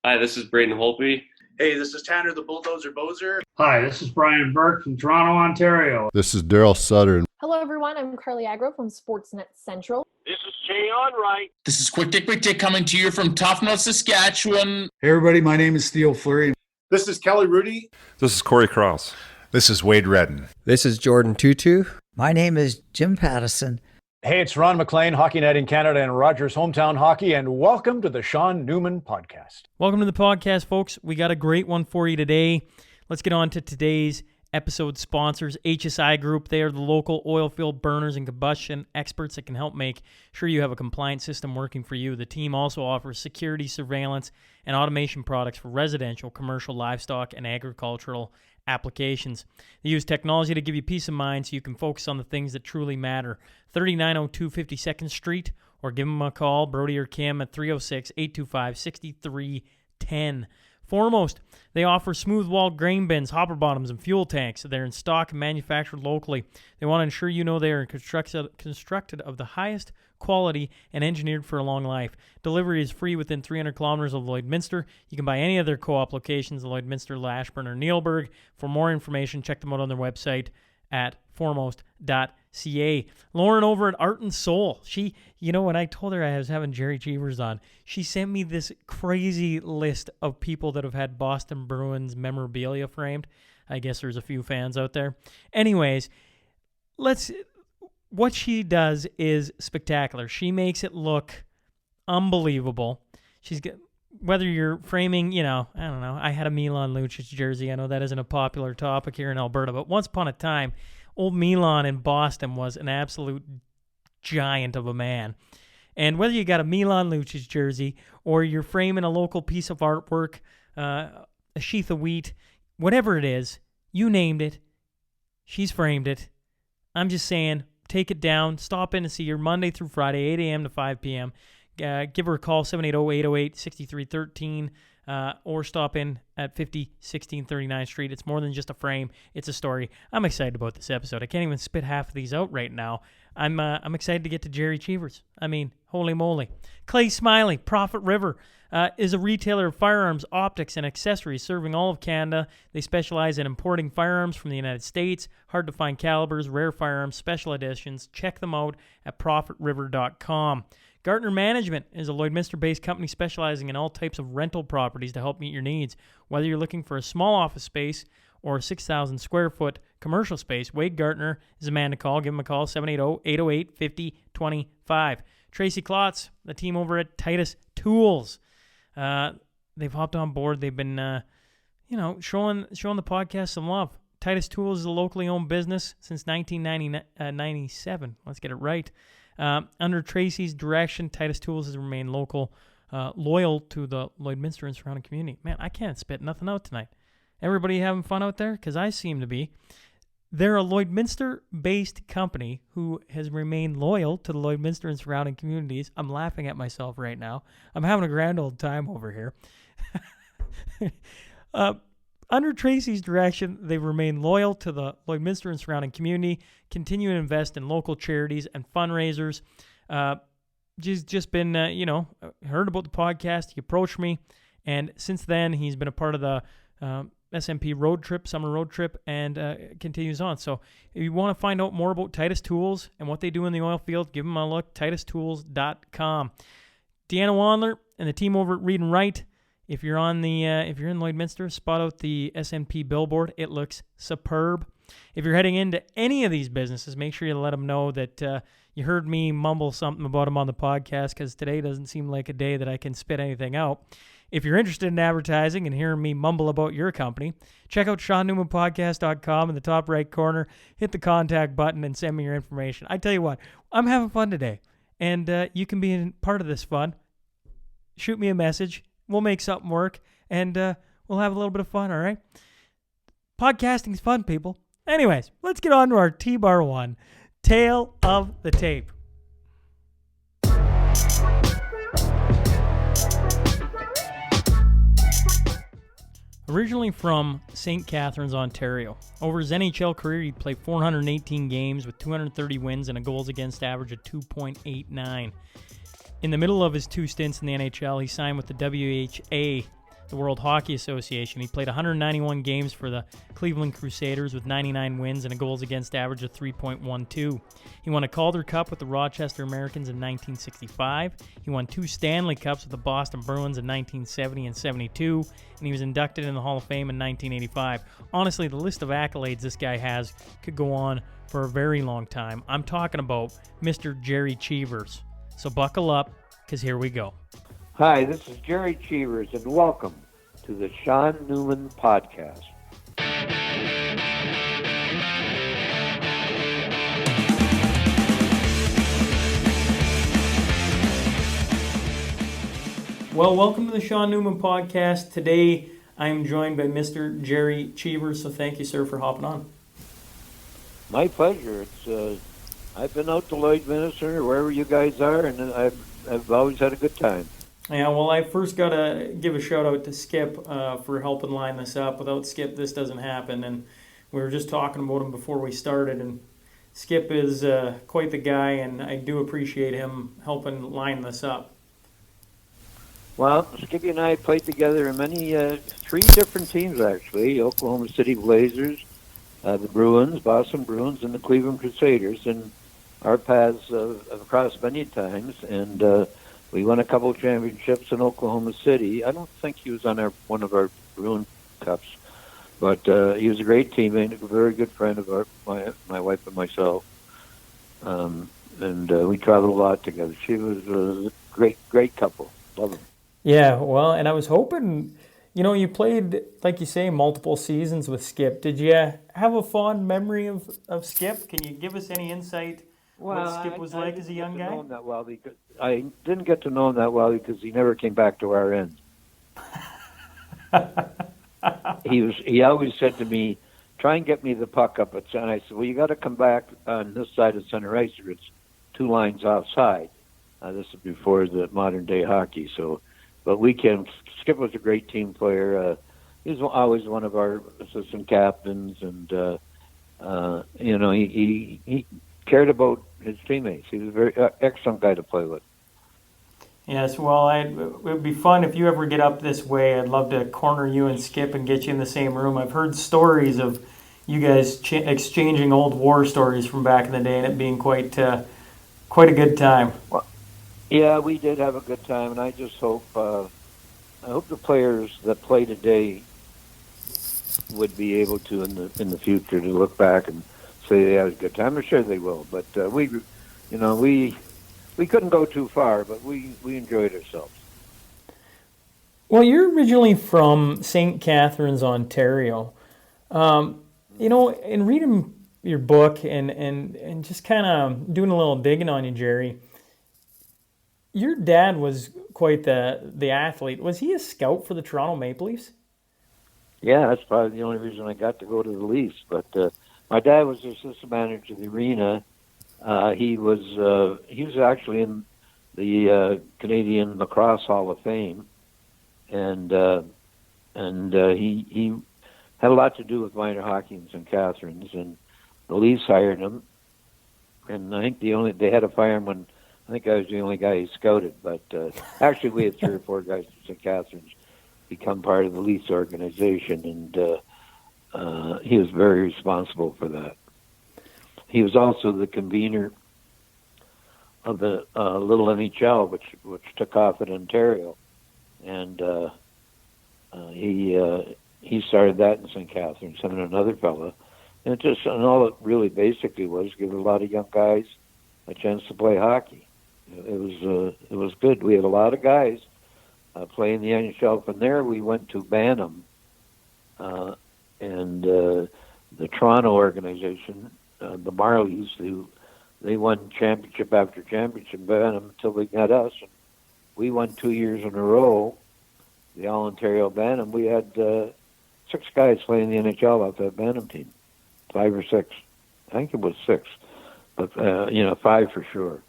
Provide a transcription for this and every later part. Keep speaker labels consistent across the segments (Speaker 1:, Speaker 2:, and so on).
Speaker 1: Hi, this is Braden Holtby.
Speaker 2: Hey, this is Tanner the Bulldozer Bozer.
Speaker 3: Hi, this is Brian Burke from Toronto, Ontario.
Speaker 4: This is Daryl Sutter.
Speaker 5: Hello, everyone. I'm Carly Agro from Sportsnet Central.
Speaker 6: This is Jay Onright.
Speaker 7: This is Quick Dick coming to you from Tofnell, Saskatchewan.
Speaker 8: Hey, everybody. My name is Theo Fleury.
Speaker 2: This is Kelly Rudy.
Speaker 9: This is Corey Cross.
Speaker 10: This is Wade Redden.
Speaker 11: This is Jordan Tutu.
Speaker 12: My name is Jim Pattison.
Speaker 13: Hey, it's Ron McLean, Hockey Night in Canada and Rogers Hometown Hockey, and welcome to the Sean Newman Podcast.
Speaker 14: Welcome to the podcast, folks. We got a great one for you today. Let's get on to today's episode sponsors. HSI Group, they are the local oil field burners and combustion experts that can help make sure you have a compliant system working for you. The team also offers security, surveillance, and automation products for residential, commercial, livestock, and agricultural applications. They use technology to give you peace of mind so you can focus on the things that truly matter. 3902 52nd Street, or give them a call, Brody or Kim, at 306-825-6310. Foremost, they offer smooth-walled grain bins, hopper bottoms, and fuel tanks. They're in stock and manufactured locally. They want to ensure you know they are constructed of the highest quality and engineered for a long life. Delivery is free within 300 kilometers of Lloydminster. You can buy any of their co-op locations, Lloydminster, Lashburn, or Neilburg. For more information, check them out on their website at foremost.ca. Lauren over at Art and Soul. She, when I told her I was having Gerry Cheevers on, she sent me this crazy list of people that have had Boston Bruins memorabilia framed. I guess there's a few fans out there. Anyways, what she does is spectacular. She makes it look unbelievable. Whether you're framing, I don't know. I had a Milan Lucic jersey. I know that isn't a popular topic here in Alberta, but once upon a time, old Milan in Boston was an absolute giant of a man. And whether you got a Milan Lucic jersey or you're framing a local piece of artwork, a sheath of wheat, whatever it is, you named it. She's framed it. I'm just saying, take it down. Stop in and see her Monday through Friday, 8 a.m. to 5 p.m. Give her a call, 780-808-6313, or stop in at 5016 39th Street. It's more than just a frame. It's a story. I'm excited about this episode. I can't even spit half of these out right now. I'm excited to get to Gerry Cheevers. I mean, holy moly. Clay Smiley, Prophet River, is a retailer of firearms, optics, and accessories serving all of Canada. They specialize in importing firearms from the United States, hard-to-find calibers, rare firearms, special editions. Check them out at profitriver.com. Gartner Management is a Lloydminster-based company specializing in all types of rental properties to help meet your needs. Whether you're looking for a small office space or a 6,000 square foot commercial space, Wade Gartner is a man to call. Give him a call, 780-808-5025. Tracy Klotz, the team over at Titus Tools. They've hopped on board. They've been, showing the podcast some love. Titus Tools is a locally owned business since 1997. Let's get it right. Under Tracy's direction, Titus Tools has remained loyal to the Lloydminster and surrounding community. Man, I can't spit nothing out tonight. Everybody having fun out there? Because I seem to be. They're a Lloydminster-based company who has remained loyal to the Lloydminster and surrounding communities. I'm laughing at myself right now. I'm having a grand old time over here. Under Tracy's direction, they've remained loyal to the Lloydminster and surrounding community, continue to invest in local charities and fundraisers. Just been, heard about the podcast. He approached me, and since then, he's been a part of the SNP summer road trip, and continues on. So if you want to find out more about Titus Tools and what they do in the oil field, give them a look, titustools.com. Deanna Wandler and the team over at Read and Write. If you're in Lloydminster, spot out the SNP billboard. It looks superb. If you're heading into any of these businesses, make sure you let them know that you heard me mumble something about them on the podcast, because today doesn't seem like a day that I can spit anything out. If you're interested in advertising and hearing me mumble about your company, check out SeanNewmanPodcast.com in the top right corner. Hit the contact button and send me your information. I tell you what, I'm having fun today, and you can be part of this fun. Shoot me a message. We'll make something work, and we'll have a little bit of fun, all right? Podcasting's fun, people. Anyways, let's get on to our T-Bar 1, Tale of the Tape. Originally from St. Catharines, Ontario, over his NHL career, he'd played 418 games with 230 wins and a goals against average of 2.89. In the middle of his two stints in the NHL, he signed with the WHA the World Hockey Association. He played 191 games for the Cleveland Crusaders with 99 wins and a goals against average of 3.12. He won a Calder Cup with the Rochester Americans in 1965. He won 2 Stanley Cups with the Boston Bruins in 1970 and 72, and he was inducted in the Hall of Fame in 1985. Honestly, the list of accolades this guy has could go on for a very long time. I'm talking about Mr. Gerry Cheevers. So buckle up, because here we go.
Speaker 1: Hi, this is Gerry Cheevers, and welcome to the Sean Newman Podcast.
Speaker 14: Well, welcome to the Sean Newman Podcast. Today, I am joined by Mr. Gerry Cheevers, so thank you, sir, for hopping on.
Speaker 1: My pleasure. I've been out to Lloydminster or wherever you guys are, and I've always had a good time.
Speaker 14: Yeah, well, I first got to give a shout-out to Skip for helping line this up. Without Skip, this doesn't happen, and we were just talking about him before we started, and Skip is quite the guy, and I do appreciate him helping line this up.
Speaker 1: Well, Skippy and I played together in many, 3 different teams, actually: Oklahoma City Blazers, the Bruins, Boston Bruins, and the Cleveland Crusaders, and our paths have crossed many times, and we won a couple of championships in Oklahoma City. I don't think he was on one of our Bruin Cups, but he was a great teammate, a very good friend of my wife and myself, and we traveled a lot together. She was a great couple. Love him.
Speaker 14: Yeah, well, and I was hoping, you played, like you say, multiple seasons with Skip. Did you have a fond memory of Skip? Can you give us any insight what Skip was like as a young guy?
Speaker 1: I didn't get to know him that well because he never came back to our end. He always said to me, "Try and get me the puck up at center." I said, "Well, you got to come back on this side of center ice, or it's 2 lines offside." This is before the modern day hockey, so. But Skip was a great team player. He was always one of our assistant captains, and he cared about his teammates. He was a very excellent guy to play with.
Speaker 14: Yes, well, it would be fun if you ever get up this way. I'd love to corner you and Skip and get you in the same room. I've heard stories of you guys exchanging old war stories from back in the day, and it being quite a good time.
Speaker 1: Well, yeah, we did have a good time, and I just hope the players that play today would be able to in the future to look back and say they had a good time. I'm sure they will, but we couldn't go too far, but we enjoyed ourselves.
Speaker 14: Well, you're originally from St. Catharines, Ontario. In reading your book and just kind of doing a little digging on you, Gerry, your dad was quite the athlete. Was he a scout for the Toronto Maple Leafs?
Speaker 1: Yeah, that's probably the only reason I got to go to the Leafs. But my dad was the assistant manager of the arena. He was actually in the Canadian Lacrosse Hall of Fame, and he had a lot to do with minor hockey in St. Catharines, and the Leafs hired him. And I think they had to fire him when I think I was the only guy he scouted. But actually, we had 3 or 4 guys from St. Catharines become part of the Leafs organization, and he was very responsible for that. He was also the convener of the little NHL, which took off in Ontario, and he started that in St. Catharines, him and another fella, and all it really basically was give a lot of young guys a chance to play hockey. It was good. We had a lot of guys playing the NHL. From there, we went to Bantam, and the Toronto organization, the Marlies, they won championship after championship in Bantam until they got us. And we won 2 years in a row, the All-Ontario Bantam. We had 6 guys playing the NHL off that Bantam team, 5 or 6. I think it was 6, but 5 for sure.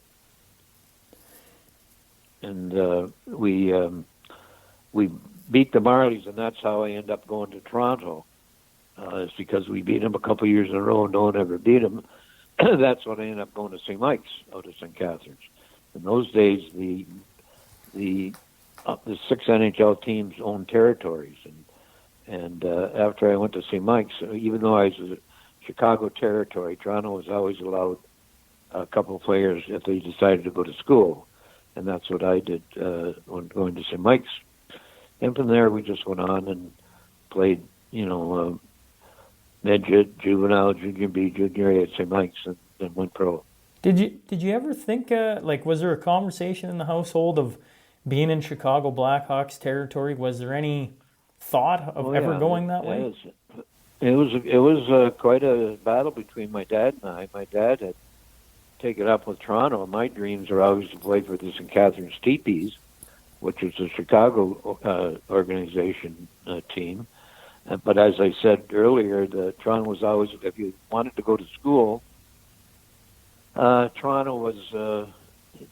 Speaker 1: And we beat the Marlies, and that's how I ended up going to Toronto. It's because we beat them a couple years in a row, and no one ever beat them. That's when I ended up going to St. Mike's out of St. Catharines. In those days, the the 6 NHL teams owned territories, and after I went to St. Mike's, even though I was a Chicago territory, Toronto was always allowed a couple of players if they decided to go to school, and that's what I did when going to St. Mike's. And from there, we just went on and played, midget, juvenile, junior B, junior A at St. Mike's, and then went pro.
Speaker 14: Did you ever think, was there a conversation in the household of being in Chicago Blackhawks territory? Was there any thought of ever going that way?
Speaker 1: It was quite a battle between my dad and I. My dad had taken up with Toronto, and my dreams were always to play for the St. Catharines Teepees, which was a Chicago organization team. But as I said earlier, Toronto was always, if you wanted to go to school, Toronto was,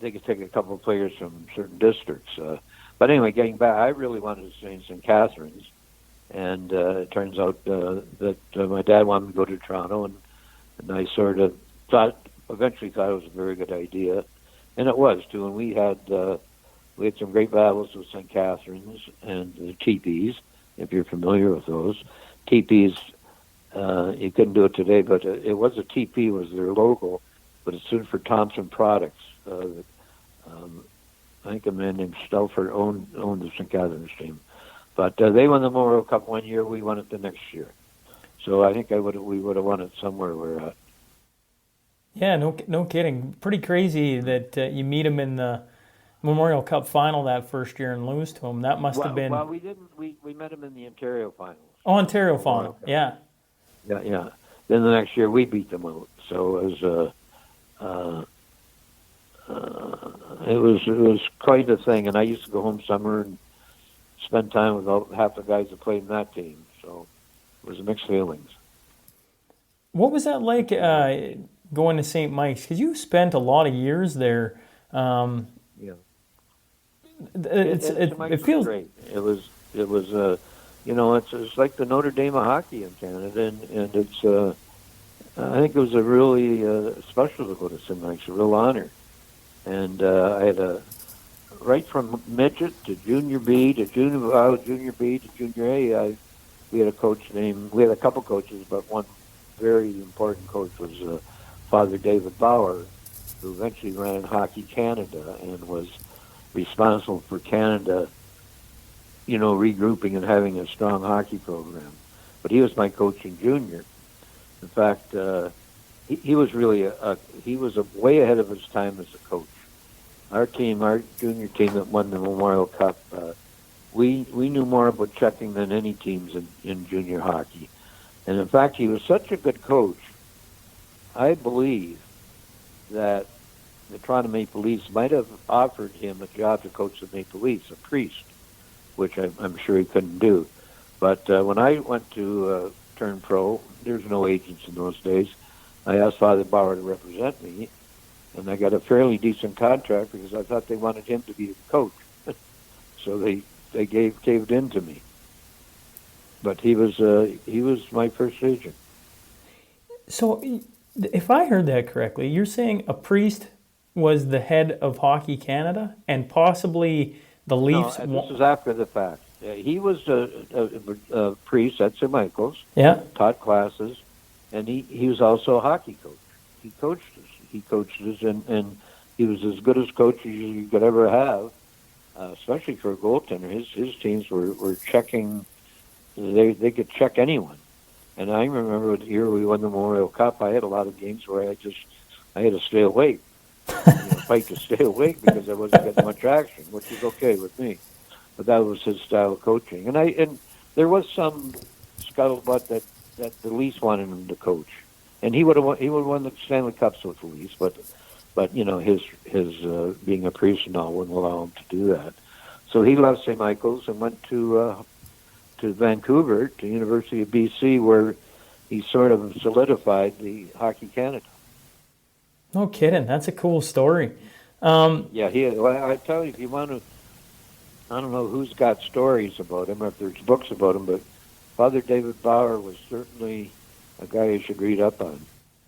Speaker 1: they could take a couple of players from certain districts. But anyway, getting back, I really wanted to stay in St. Catharines. And it turns out that my dad wanted me to go to Toronto, and I sort of eventually thought it was a very good idea. And it was, too. And we had some great battles with St. Catharines and the Teepees, if you're familiar with those. Teepees, you couldn't do it today, but it was a TP was their logo, but it stood for Thompson Products. I think a man named Stelfer owned the St. Catharines team. But they won the Memorial Cup one year, we won it the next year. So I think we would have won it somewhere we're at.
Speaker 14: Yeah, no kidding. Pretty crazy that you meet him in the Memorial Cup final that first year and lose to him. That must have been...
Speaker 1: Well, we didn't. We met him in the Ontario finals.
Speaker 14: Oh, Ontario final, yeah.
Speaker 1: Yeah. Then the next year we beat them out. So it was quite a thing. And I used to go home summer and spend time with half the guys that played in that team. So it was mixed feelings.
Speaker 14: What was that like going to St. Mike's? Because you spent a lot of years there.
Speaker 1: Yeah.
Speaker 14: It feels
Speaker 1: great. It was it's like the Notre Dame of hockey in Canada, and it's I think it was a really special to go to St. Mike's, a real honor. And I had right from midget to junior B to junior B to junior A. We had a couple coaches, but one very important coach was Father David Bauer, who eventually ran Hockey Canada and was responsible for Canada, regrouping and having a strong hockey program. But he was my coach in junior. In fact, he was really he was way ahead of his time as a coach. Our junior team that won the Memorial Cup, we knew more about checking than any teams in junior hockey. And in fact, he was such a good coach, I believe that the Toronto Maple Leafs might have offered him a job to coach the Maple Leafs, a priest, which I'm sure he couldn't do. But when I went to turn pro, there's no agents in those days. I asked Father Bauer to represent me, and I got a fairly decent contract because I thought they wanted him to be the coach. So they caved in to me. But he was my first agent.
Speaker 14: So, if I heard that correctly, you're saying a priest was the head of Hockey Canada, and possibly the Leafs.
Speaker 1: No, this is after the fact. He was a priest at St. Michael's.
Speaker 14: Yeah. Taught
Speaker 1: classes, and he was also a hockey coach. He coached us. And he was as good a coach as you could ever have, especially for a goaltender. His teams were checking. They could check anyone. And I remember the year we won the Memorial Cup, I had a lot of games where I had to stay awake. Fight to stay awake because I wasn't getting much action, which is okay with me. But that was his style of coaching. And there was some scuttlebutt that the Leafs wanted him to coach. And he would have won the Stanley Cups with the Leafs, but his being a priest and all wouldn't allow him to do that. So he left St. Michael's and went to Vancouver, to University of BC, where he sort of solidified the Hockey Canada.
Speaker 14: No kidding. That's a cool story.
Speaker 1: Yeah, I tell you, if you want to, I don't know who's got stories about him or if there's books about him, but Father David Bauer was certainly a guy you should read up on.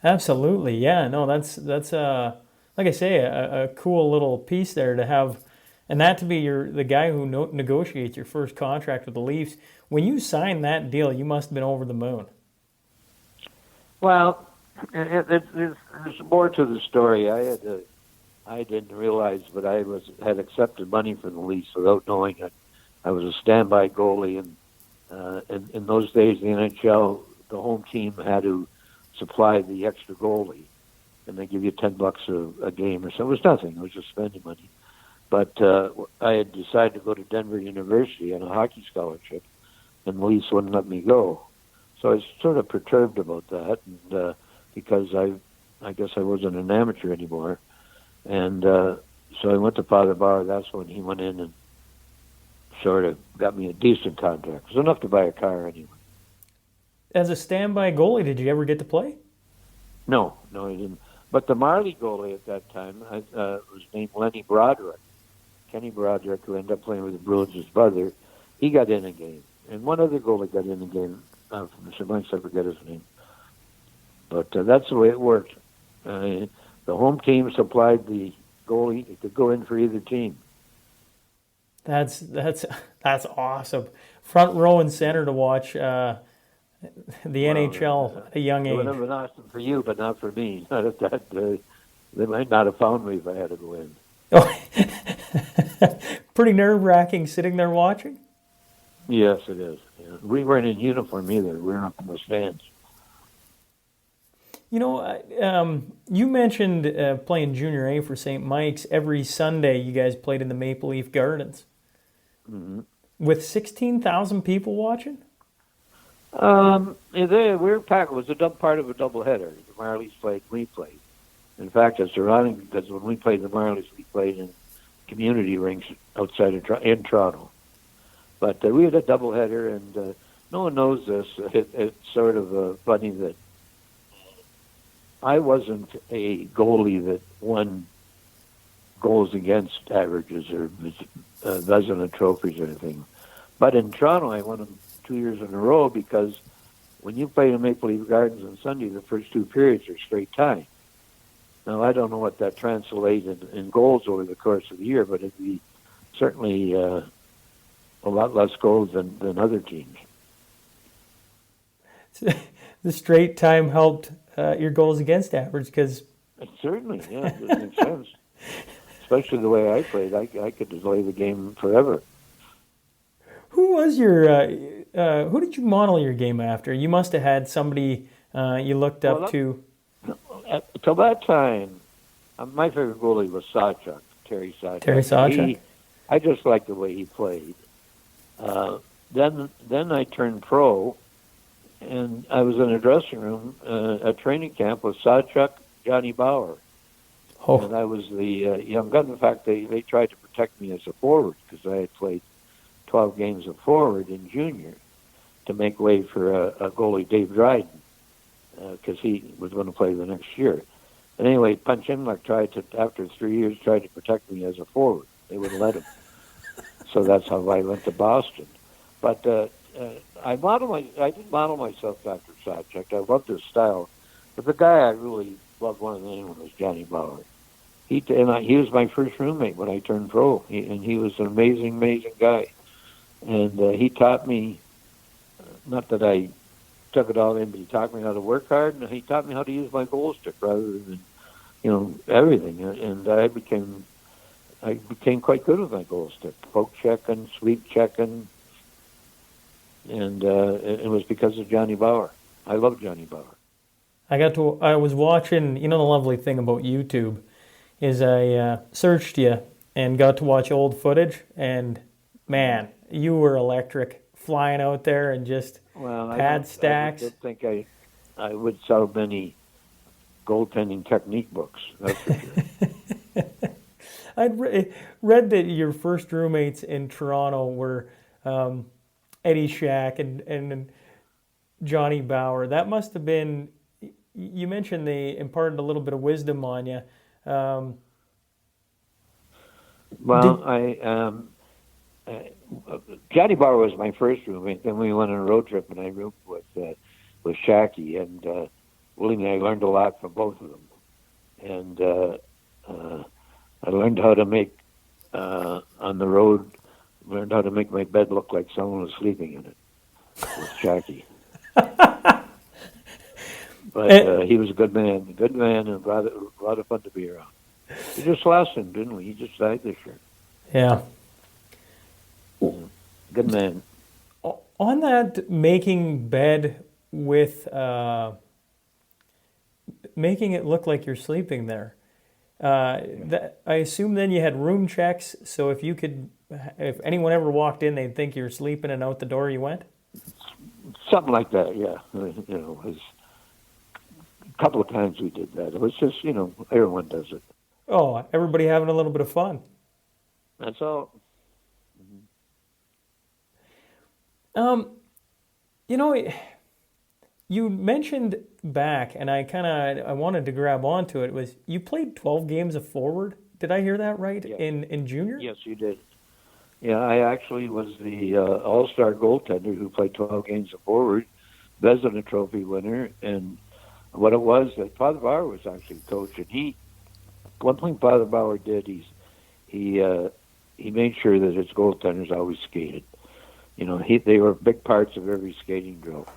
Speaker 14: Absolutely, yeah. No, that's like I say, a cool little piece there to have and that to be the guy who negotiates your first contract with the Leafs. When you signed that deal, you must have been over the moon.
Speaker 1: Well, there's more to the story. I didn't realize, but I had accepted money from the Leafs without knowing it. I was a standby goalie, and in those days, the NHL, the home team had to supply the extra goalie, and they give you $10 a game or so. It was nothing. It was just spending money. But I had decided to go to Denver University on a hockey scholarship, and the Leafs wouldn't let me go. So I was sort of perturbed about that, and because I guess I wasn't an amateur anymore. And so I went to Father Bauer. That's when he went in and sort of got me a decent contract. It was enough to buy a car anyway.
Speaker 14: As a standby goalie, did you ever get to play?
Speaker 1: No, I didn't. But the Marley goalie at that time was named Lenny Broderick. Kenny Broderick, who ended up playing with the Bruins, his brother, he got in a game. And one other goalie got in a game. From the Saints, I forget his name. But that's the way it worked. The home team supplied the goalie. It could go in for either team.
Speaker 14: That's awesome. Front row and center to watch the NHL at a young
Speaker 1: It would
Speaker 14: age.
Speaker 1: have been awesome for you, but not for me. Not if that, they might not have found me if I had to go in.
Speaker 14: Pretty nerve-wracking sitting there watching?
Speaker 1: Yes, it is. Yeah. We weren't in uniform either. We were up in the stands.
Speaker 14: You know, you mentioned playing Junior A for St. Mike's. Every Sunday you guys played in the Maple Leaf Gardens.
Speaker 1: Mm-hmm.
Speaker 14: With 16,000 people watching?
Speaker 1: We were packed. It was a part of a doubleheader. The Marlies played, we played. In fact, it's ironic because when we played the Marlies, we played in community rinks outside of in Toronto. But we had a doubleheader, and no one knows this. It's sort of funny that I wasn't a goalie that won goals against averages or Vezina trophies or anything. But in Toronto, I won them 2 years in a row because when you play in Maple Leaf Gardens on Sunday, the first two periods are straight time. Now, I don't know what that translates in goals over the course of the year, but it'd be certainly a lot less goals than other teams.
Speaker 14: The straight time helped your goals against average because...
Speaker 1: Certainly, yeah, it makes sense. Especially the way I played. I could delay the game forever.
Speaker 14: Who was your... who did you model your game after? You must have had somebody you looked up to.
Speaker 1: Till that time, my favorite goalie was Sawchuk, Terry Sawchuk.
Speaker 14: Terry Sawchuk.
Speaker 1: I just liked the way he played. Then I turned pro, and I was in a dressing room at training camp with Sawchuk, Johnny Bauer.
Speaker 14: Oh.
Speaker 1: And I was the young gun. In fact, they tried to protect me as a forward because I had played 12 games of forward in junior to make way for a goalie, Dave Dryden, because he was going to play the next year. And anyway, Punch Imlach after 3 years, tried to protect me as a forward. They wouldn't let him. So that's how I went to Boston. But I didn't model myself after Sawchuk. I loved his style. But the guy I really loved more than anyone was Johnny Bauer. He was my first roommate when I turned pro, and he was an amazing, amazing guy. And he taught me, not that I took it all in, but he taught me how to work hard, and he taught me how to use my goal stick rather than, everything. And I became quite good with my goal stick, poke checking, sweep checking, and it was because of Johnny Bauer. I love Johnny Bauer.
Speaker 14: I was watching, the lovely thing about YouTube is I searched you and got to watch old footage, and man, you were electric, flying out there and just pad stacks.
Speaker 1: I don't think I would sell many goaltending technique books, that's for sure.
Speaker 14: I'd read that your first roommates in Toronto were Eddie Shack and Johnny Bauer. That must have been, you mentioned they imparted a little bit of wisdom on you.
Speaker 1: Johnny Bauer was my first roommate. Then we went on a road trip, and I roomed with Shacky, and Willie and I learned a lot from both of them. And I learned how to make on the road, learned how to make my bed look like someone was sleeping in it with Jackie. But he was a good man, and a lot of fun to be around. We just lost him, didn't we? He just died this year.
Speaker 14: Yeah.
Speaker 1: Good man.
Speaker 14: On that making bed with making it look like you're sleeping there, that, I assume then you had room checks, so if anyone ever walked in, they'd think you're sleeping and out the door you went?
Speaker 1: Something like that, yeah. You know, it was a couple of times we did that. It was just, you know, everyone does it.
Speaker 14: Oh, everybody having a little bit of fun.
Speaker 1: That's all.
Speaker 14: You know, you mentioned back, and I wanted to grab onto it, was you played 12 games of forward. Did I hear that right?
Speaker 1: Yeah.
Speaker 14: In junior?
Speaker 1: Yes, you did. Yeah, I actually was the all-star goaltender who played 12 games of forward, Vezina Trophy winner, and what it was that Father Bauer was actually coach, and one thing Father Bauer did, he made sure that his goaltenders always skated. You know, they were big parts of every skating drill.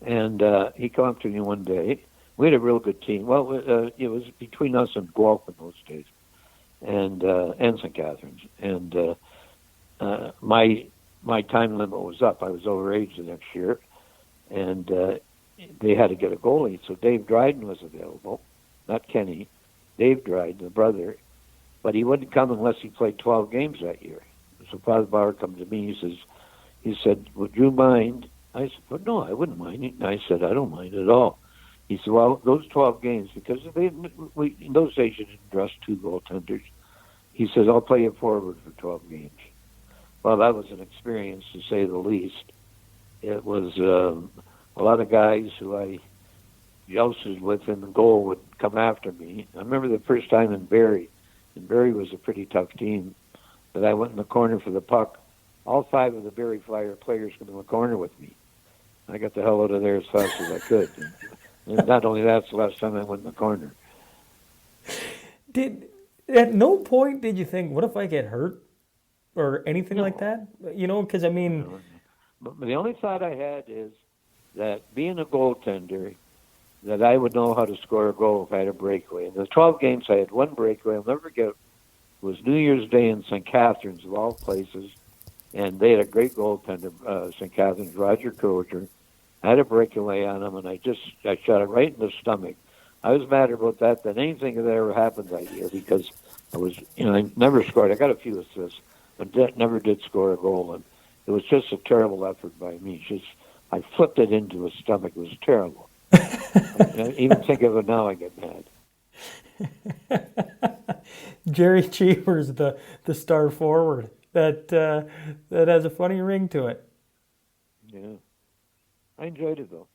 Speaker 1: And he came up to me one day. We had a real good team. Well, it was between us and Guelph in those days, and St. Catharines. And my time limit was up. I was overage the next year, and they had to get a goalie. So Dave Dryden was available, not Kenny. Dave Dryden, the brother, but he wouldn't come unless he played 12 games that year. So Father Bauer comes to me. He said, "Would you mind?" I said, "Well, no, I wouldn't mind." And I said, "I don't mind at all." He said, "Well, those 12 games, because in those days you didn't dress two goaltenders." He says, "I'll play you forward for 12 games." Well, that was an experience, to say the least. It was a lot of guys who I jousted with in the goal would come after me. I remember the first time in Barrie, and Barrie was a pretty tough team, that I went in the corner for the puck. All 5 of the Barrie Flyer players came in the corner with me. I got the hell out of there as fast as I could. And not only that, it's the last time I went in the corner.
Speaker 14: At no point did you think, what if I get hurt? Or anything like that? You know, because I mean...
Speaker 1: No. But the only thought I had is that being a goaltender, that I would know how to score a goal if I had a breakaway. In the 12 games, I had one breakaway. I'll never forget. It was New Year's Day in St. Catharines, of all places, and they had a great goaltender, St. Catharines, Roger Crozier. I had a breakaway on him, and I shot it right in the stomach. I was madder about that than anything that ever happened that year, because I never scored. I got a few assists, but never did score a goal, and it was just a terrible effort by me. I flipped it into his stomach. It was terrible. I even think of it now, I get mad.
Speaker 14: Gerry Cheevers, the star forward, that has a funny ring to it.
Speaker 1: Yeah, I enjoyed it though.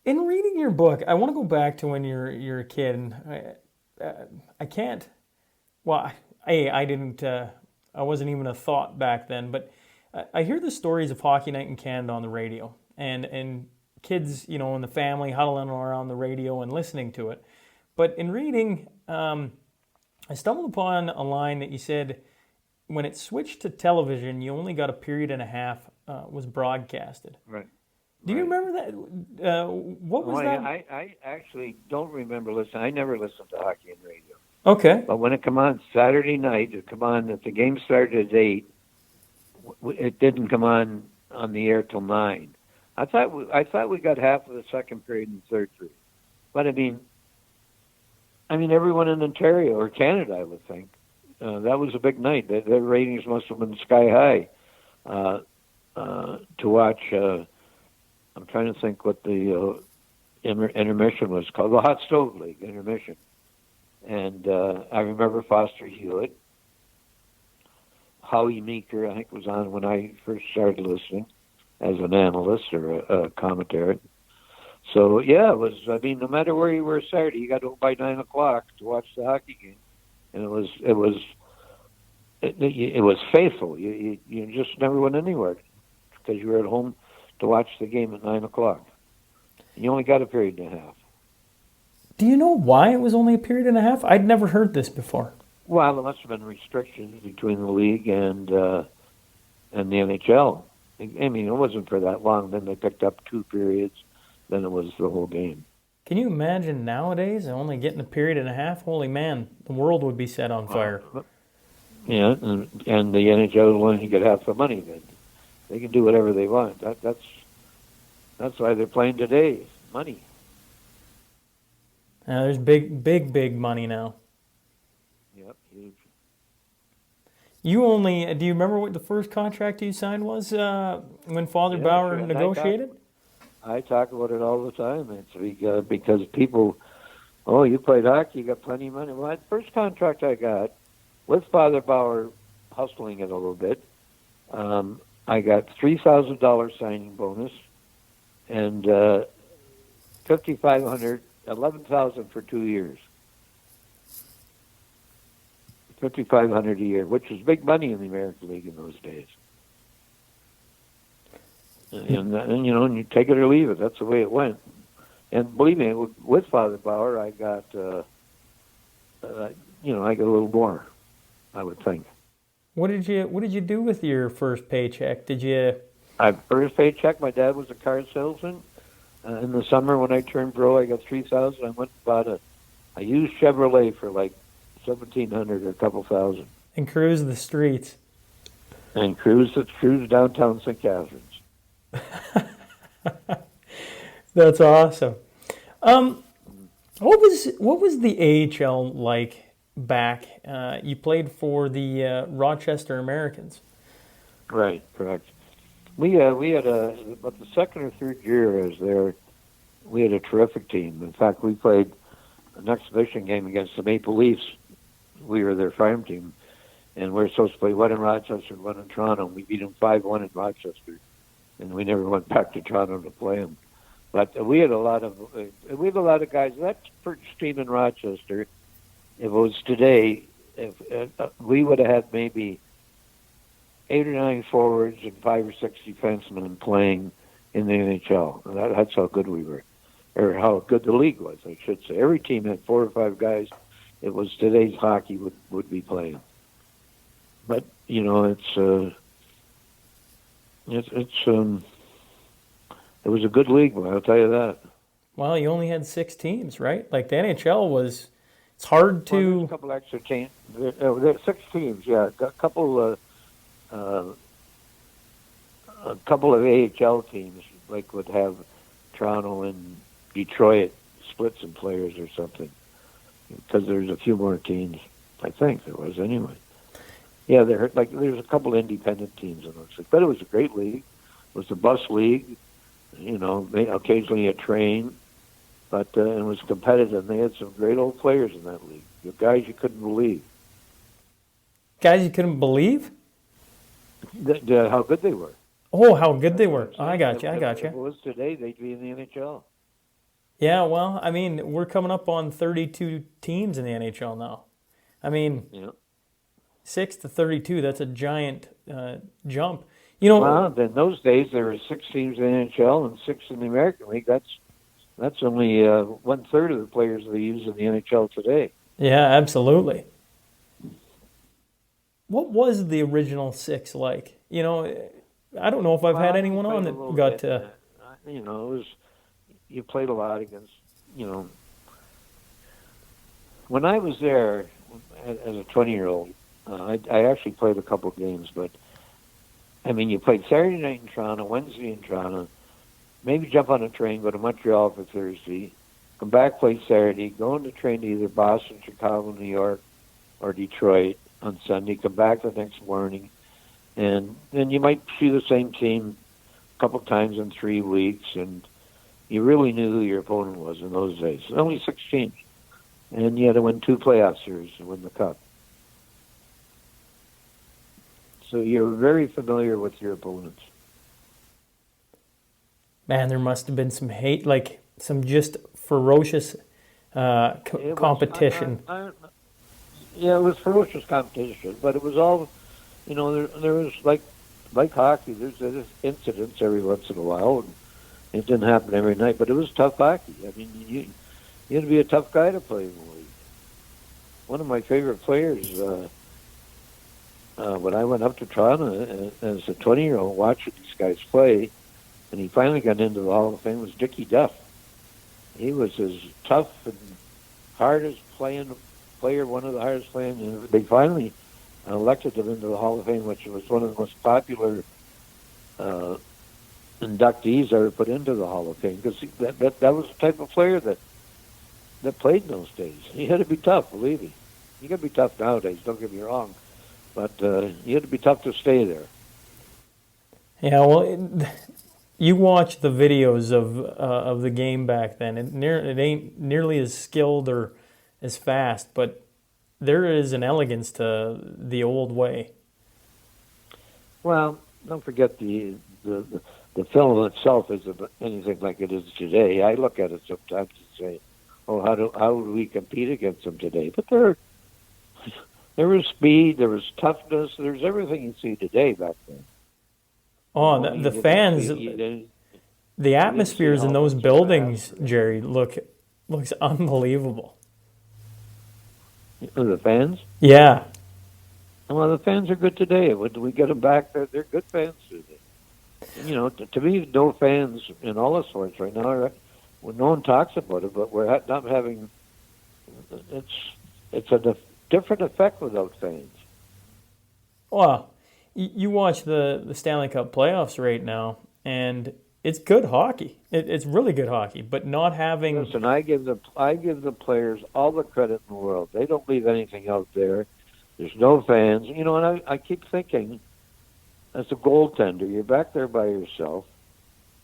Speaker 14: In reading your book, I want to go back to when you're a kid. And I can't. Well, I didn't. I wasn't even a thought back then. But I hear the stories of Hockey Night in Canada on the radio, and kids, you know, in the family huddling around the radio and listening to it. But in reading, I stumbled upon a line that you said, when it switched to television, you only got a period and a half was broadcasted.
Speaker 1: Right.
Speaker 14: Do you remember that? What was that?
Speaker 1: I actually don't remember listening. I never listened to hockey on radio.
Speaker 14: Okay.
Speaker 1: But when it come on Saturday night, if the game started at 8, it didn't come on the air till 9. I thought we got half of the second period and third period. But I mean, everyone in Ontario or Canada, I would think, that was a big night. Their ratings must have been sky high to watch. I'm trying to think what the intermission was called, the Hot Stove League intermission. And I remember Foster Hewitt, Howie Meeker, I think, was on when I first started listening as an analyst or a commentator. So, yeah, it was, no matter where you were Saturday, you got home by 9 o'clock to watch the hockey game. And it was faithful. You just never went anywhere because you were at home to watch the game at 9 o'clock. And you only got a period and a half.
Speaker 14: Do you know why it was only a period and a half? I'd never heard this before.
Speaker 1: Well, there must have been restrictions between the league and the NHL. I mean, it wasn't for that long. Then they picked up 2 periods. Then it was the whole game.
Speaker 14: Can you imagine nowadays only getting a period and a half? Holy man, the world would be set on fire.
Speaker 1: Yeah, and the NHL will only get half the money. Then they can do whatever they want. That's why they're playing today. Money.
Speaker 14: There's big money now.
Speaker 1: Yep, huge.
Speaker 14: Do you remember what the first contract you signed was when Father Bauer
Speaker 1: sure.
Speaker 14: negotiated?
Speaker 1: I talk about it all the time. It's because people, oh, you played hockey, you got plenty of money. Well, the first contract I got, with Father Bauer hustling it a little bit, I got $3,000 signing bonus and $5,500, $11,000 for 2 years. $5,500 a year, which was big money in the American League in those days. And you know, and you take it or leave it. That's the way it went. And believe me, with Father Bauer, I got, I got a little more, I would think.
Speaker 14: What did you do with your first paycheck?
Speaker 1: First paycheck, my dad was a car salesman. In the summer when I turned pro, I got $3,000. I went and bought a used Chevrolet for like $1,700 or a couple thousand.
Speaker 14: And cruise the streets.
Speaker 1: And cruise downtown St. Catharines.
Speaker 14: That's awesome. What was the AHL like back? You played for the Rochester Americans.
Speaker 1: Right, correct. We had about the second or third year I was there, we had a terrific team. In fact, we played an exhibition game against the Maple Leafs. We were their farm team, and we were supposed to play one in Rochester and one in Toronto. We beat them 5-1 in Rochester, and we never went back to Toronto to play them. But we had a lot of guys. That first team in Rochester, if it was today, we would have had maybe 8 or 9 forwards and 5 or 6 defensemen playing in the NHL. That's how good we were, or how good the league was, I should say. Every team had 4 or 5 guys. It was today's hockey would be playing. But you know, it was a good league, I'll tell you that.
Speaker 14: Well, you only had 6 teams, right? Like the NHL was. It's hard to.
Speaker 1: Well, there's a couple extra teams. There's 6 teams. Yeah, a couple of AHL teams like would have Toronto and Detroit split some players or something, because there's a few more teams. I think there was anyway. Yeah, there's a couple independent teams in those, but it was a great league. It was a bus league, you know, occasionally a train, but it was competitive. They had some great old players in that league. The guys you couldn't believe.
Speaker 14: Guys you couldn't believe?
Speaker 1: How good they were.
Speaker 14: Oh, how good they were. I got you.
Speaker 1: If it was today, they'd be in the NHL.
Speaker 14: Yeah, well, I mean, we're coming up on 32 teams in the NHL now. I mean, 6 to 32, that's a giant jump. You know,
Speaker 1: well, in those days, there were 6 teams in the NHL and 6 in the American League. That's only 1/3 of the players they use in the NHL today.
Speaker 14: Yeah, absolutely. What was the original 6 like? You know, I don't know if I've had anyone on that got to.
Speaker 1: You know, it was, you played a lot against, you know. When I was there as a 20-year-old, I actually played a couple of games, but I mean, you played Saturday night in Toronto, Wednesday in Toronto, maybe jump on a train, go to Montreal for Thursday, come back, play Saturday, go on the train to either Boston, Chicago, New York, or Detroit on Sunday, come back the next morning, and then you might see the same team a couple times in 3 weeks, and you really knew who your opponent was in those days. Only 6 teams, and you had to win 2 playoff series to win the cup. So you're very familiar with your opponents.
Speaker 14: Man, there must have been some hate, like some just ferocious competition.
Speaker 1: Yeah, it was ferocious competition, but it was all, you know, there was like hockey. There's incidents every once in a while, and it didn't happen every night, but it was tough hockey. I mean, you had to be a tough guy to play in the league. one of my favorite players when I went up to Toronto as a 20-year-old watching these guys play, and he finally got into the Hall of Fame, was Dickie Duff. He was as tough and hard as player, one of the hardest playing, and they finally elected him into the Hall of Fame, which was one of the most popular inductees ever put into the Hall of Fame, because that was the type of player that played in those days. He had to be tough, believe me. You got to be tough nowadays, don't get me wrong, but you had to be tough to stay there.
Speaker 14: Yeah, well, you watch the videos of the game back then. It ain't nearly as skilled or as fast, but there is an elegance to the old way.
Speaker 1: Well, don't forget the film itself isn't anything like it is today. I look at it sometimes and say, "Oh, how do we compete against them today?" But there was speed, there was toughness, there's everything you see today back then.
Speaker 14: Oh, the fans, the atmospheres in those buildings, Gerry, looks unbelievable.
Speaker 1: The fans?
Speaker 14: Yeah.
Speaker 1: Well, the fans are good today. When we get them back, they're good fans today. You know, to me, no fans in all the sports right now. Well, no one talks about it, but we're not having. It's a different effect without fans.
Speaker 14: Well, you watch the Stanley Cup playoffs right now, and it's good hockey. It's really good hockey, but not having.
Speaker 1: Listen, I give the players all the credit in the world. They don't leave anything out there. There's no fans. You know, and I keep thinking, as a goaltender, you're back there by yourself,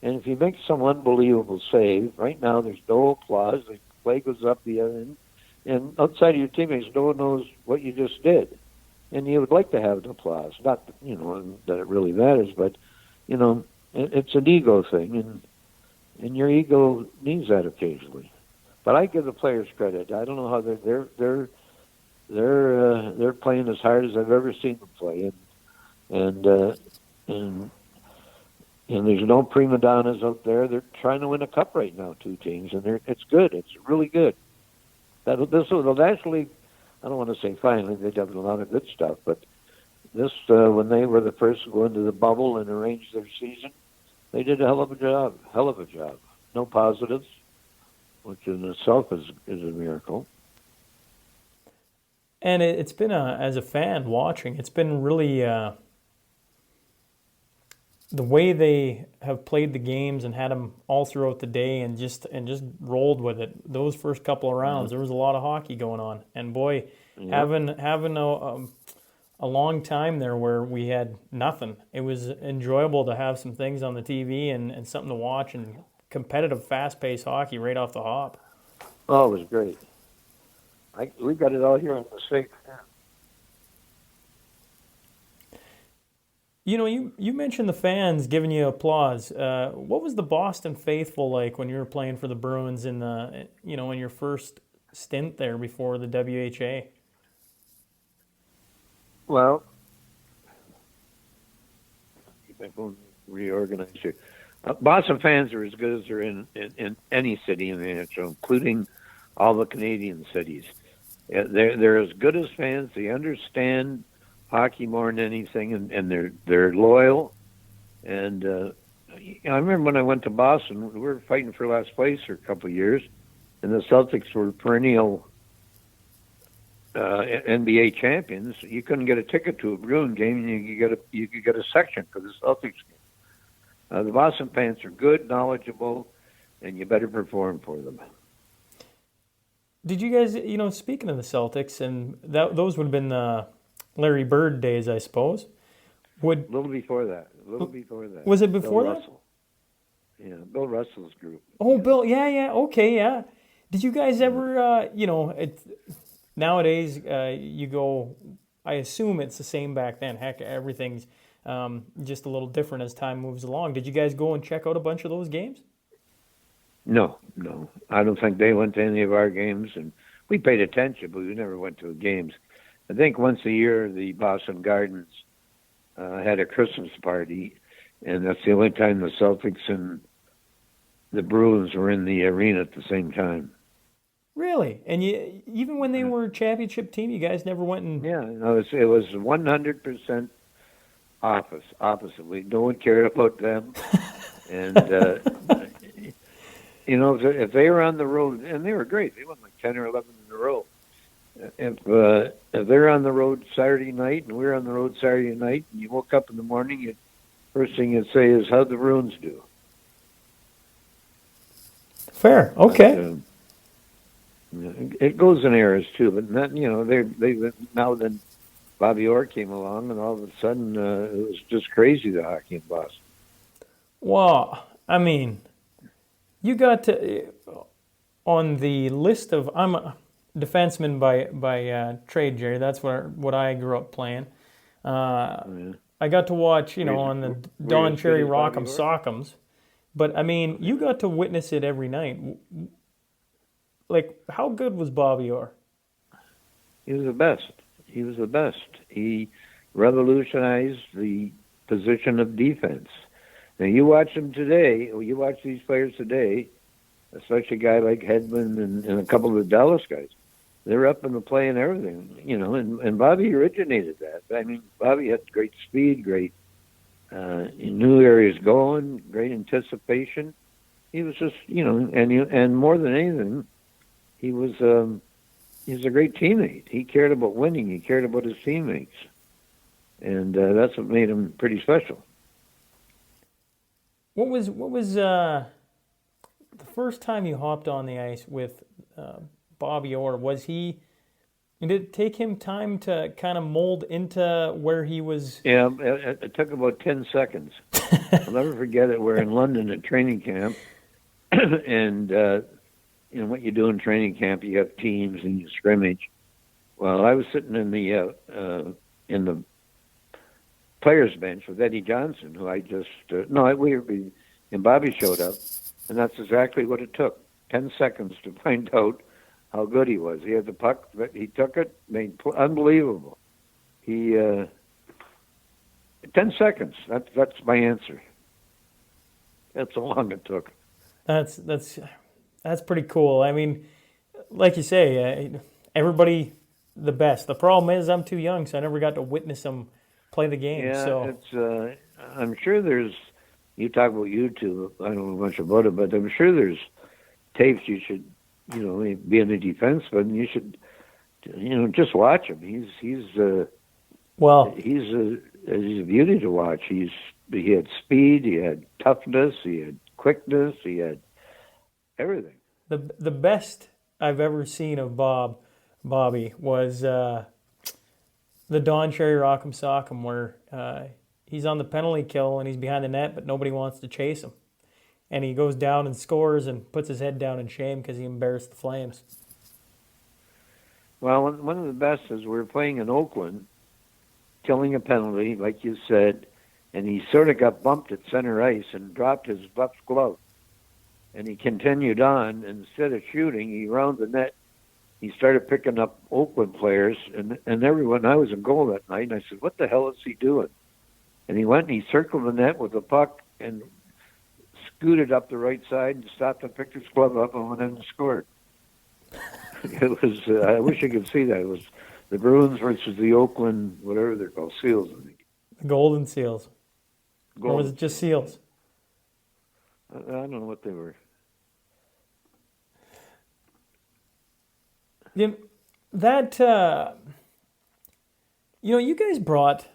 Speaker 1: and if you make some unbelievable save, right now there's no applause. The play goes up the other end, and outside of your teammates, no one knows what you just did. And you would like to have an applause. Not, you know, that it really matters, but, you know, it's an ego thing, and your ego needs that occasionally. But I give the players credit. I don't know how they're playing as hard as I've ever seen them play, and there's no prima donnas out there. They're trying to win a cup right now, two teams, and it's good. It's really good. The National League. I don't want to say finally, they've done a lot of good stuff, but this, when they were the first to go into the bubble and arrange their season, they did a hell of a job. No positives, which in itself is a miracle.
Speaker 14: And it's been, as a fan watching, it's been really, the way they have played the games and had them all throughout the day and just rolled with it. Those first couple of rounds, there was a lot of hockey going on. And boy, having a long time there where we had nothing, it was enjoyable to have some things on the TV and something to watch and competitive, fast-paced hockey right off the hop.
Speaker 1: Oh, it was great. We got it all here in the States.
Speaker 14: You know, you mentioned the fans giving you applause. What was the Boston faithful like when you were playing for the Bruins in your first stint there before the WHA?
Speaker 1: Well, keep my phone reorganized here. Boston fans are as good as they're in any city in the NHL, including all the Canadian cities. They're as good as fans. They understand hockey more than anything, and they're loyal. And I remember when I went to Boston, we were fighting for last place for a couple of years, and the Celtics were perennial NBA champions. You couldn't get a ticket to a Bruin game, and you could get a section for the Celtics game. The Boston fans are good, knowledgeable, and you better perform for them.
Speaker 14: Did you guys, speaking of the Celtics, and those would have been Larry Bird days, I suppose.
Speaker 1: A little before that.
Speaker 14: Was it before that?
Speaker 1: Russell. Yeah, Bill Russell's group.
Speaker 14: Oh, yeah. Bill, yeah, okay, yeah. Did you guys ever, nowadays you go, I assume it's the same back then. Heck, everything's just a little different as time moves along. Did you guys go and check out a bunch of those games?
Speaker 1: No. I don't think they went to any of our games, and we paid attention, but we never went to the games. I think once a year the Boston Gardens had a Christmas party, and that's the only time the Celtics and the Bruins were in the arena at the same time.
Speaker 14: Really? And you, even when they were a championship team, you guys never went and.
Speaker 1: Yeah, no, it was 100% opposite. No one cared about them, and if they were on the road, and they were great, they won like 10 or 11 in a row. If they're on the road Saturday night and we're on the road Saturday night, and you woke up in the morning, first thing you'd say is, "How'd the Bruins do?"
Speaker 14: Fair. Okay.
Speaker 1: But, it goes in eras too, but not, they now then Bobby Orr came along, and all of a sudden it was just crazy, the hockey in Boston.
Speaker 14: Well, I mean, you got to on the list of. I'm a defenseman by trade, Jerry. That's what I grew up playing. I got to watch, on the Don Cherry Rock'em Sock'ems, but I mean, you got to witness it every night. Like, how good was Bobby Orr?
Speaker 1: He was the best. He revolutionized the position of defense. Now, you watch them today, or you watch these players today, especially a guy like Hedman and a couple of the Dallas guys. They're up in the play and everything, and Bobby originated that. I mean, Bobby had great speed, he knew where he was going, great anticipation. He was just, and more than anything, he was a great teammate. He cared about winning. He cared about his teammates. And that's what made him pretty special.
Speaker 14: What was the first time you hopped on the ice with Bobby Orr? Did it take him time to kind of mold into where he was?
Speaker 1: Yeah, it took about 10 seconds. I'll never forget it. We're in London at training camp, and what you do in training camp, you have teams and you scrimmage. Well, I was sitting in the players' bench with Eddie Johnson, who I just and Bobby showed up, and that's exactly what it took. 10 seconds to find out how good he was. He had the puck, but he took it, unbelievable. 10 seconds. That's my answer. That's how long it took.
Speaker 14: That's pretty cool. I mean, like you say, everybody the best. The problem is I'm too young, so I never got to witness them play the game.
Speaker 1: Yeah,
Speaker 14: so
Speaker 1: I'm sure there's. You talk about YouTube. I don't know much about it, but I'm sure there's tapes you should, being a defenseman, you should, just watch him. He's a beauty to watch. He had speed, he had toughness, he had quickness, he had everything.
Speaker 14: The best I've ever seen of Bobby was the Don Cherry Rock'em Sock'em, where he's on the penalty kill and he's behind the net, but nobody wants to chase him. And he goes down and scores and puts his head down in shame because he embarrassed the Flames.
Speaker 1: Well, one of the best is we were playing in Oakland, killing a penalty, like you said, and he sort of got bumped at center ice and dropped his buff glove. And he continued on. Instead of shooting, he rounded the net. He started picking up Oakland players, and everyone. I was in goal that night, and I said, "What the hell is he doing?" And he went and he circled the net with the puck and scooted up the right side and stopped and picked his glove up and went in and scored. It was. I wish you could see that. It was the Bruins versus the Oakland, whatever they're called, Seals, I think.
Speaker 14: The Golden Seals. Or was it just Seals?
Speaker 1: I don't know what they were.
Speaker 14: Yeah, that you guys brought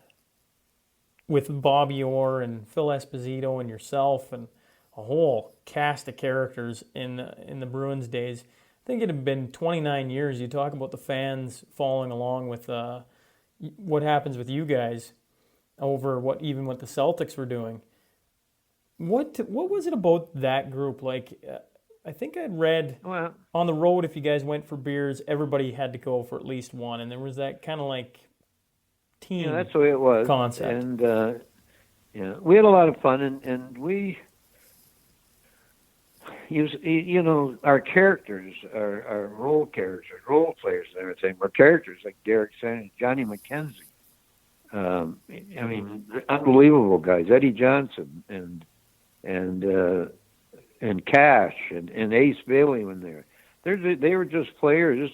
Speaker 14: with Bobby Orr and Phil Esposito and yourself and a whole cast of characters in the Bruins days. I think it had been 29 years. You talk about the fans following along with what happens with you guys over what the Celtics were doing. What was it about that group? Like, I think I'd read on the road, if you guys went for beers, everybody had to go for at least one, and there was that kind of like team.
Speaker 1: Yeah, that's the way it was.
Speaker 14: Concept.
Speaker 1: And we had a lot of fun, and we, our characters, our role characters, role players, and everything were characters like Derek Sanders, Johnny McKenzie. Unbelievable guys, Eddie Johnson, and Cash and Ace Bailey when there. They were just players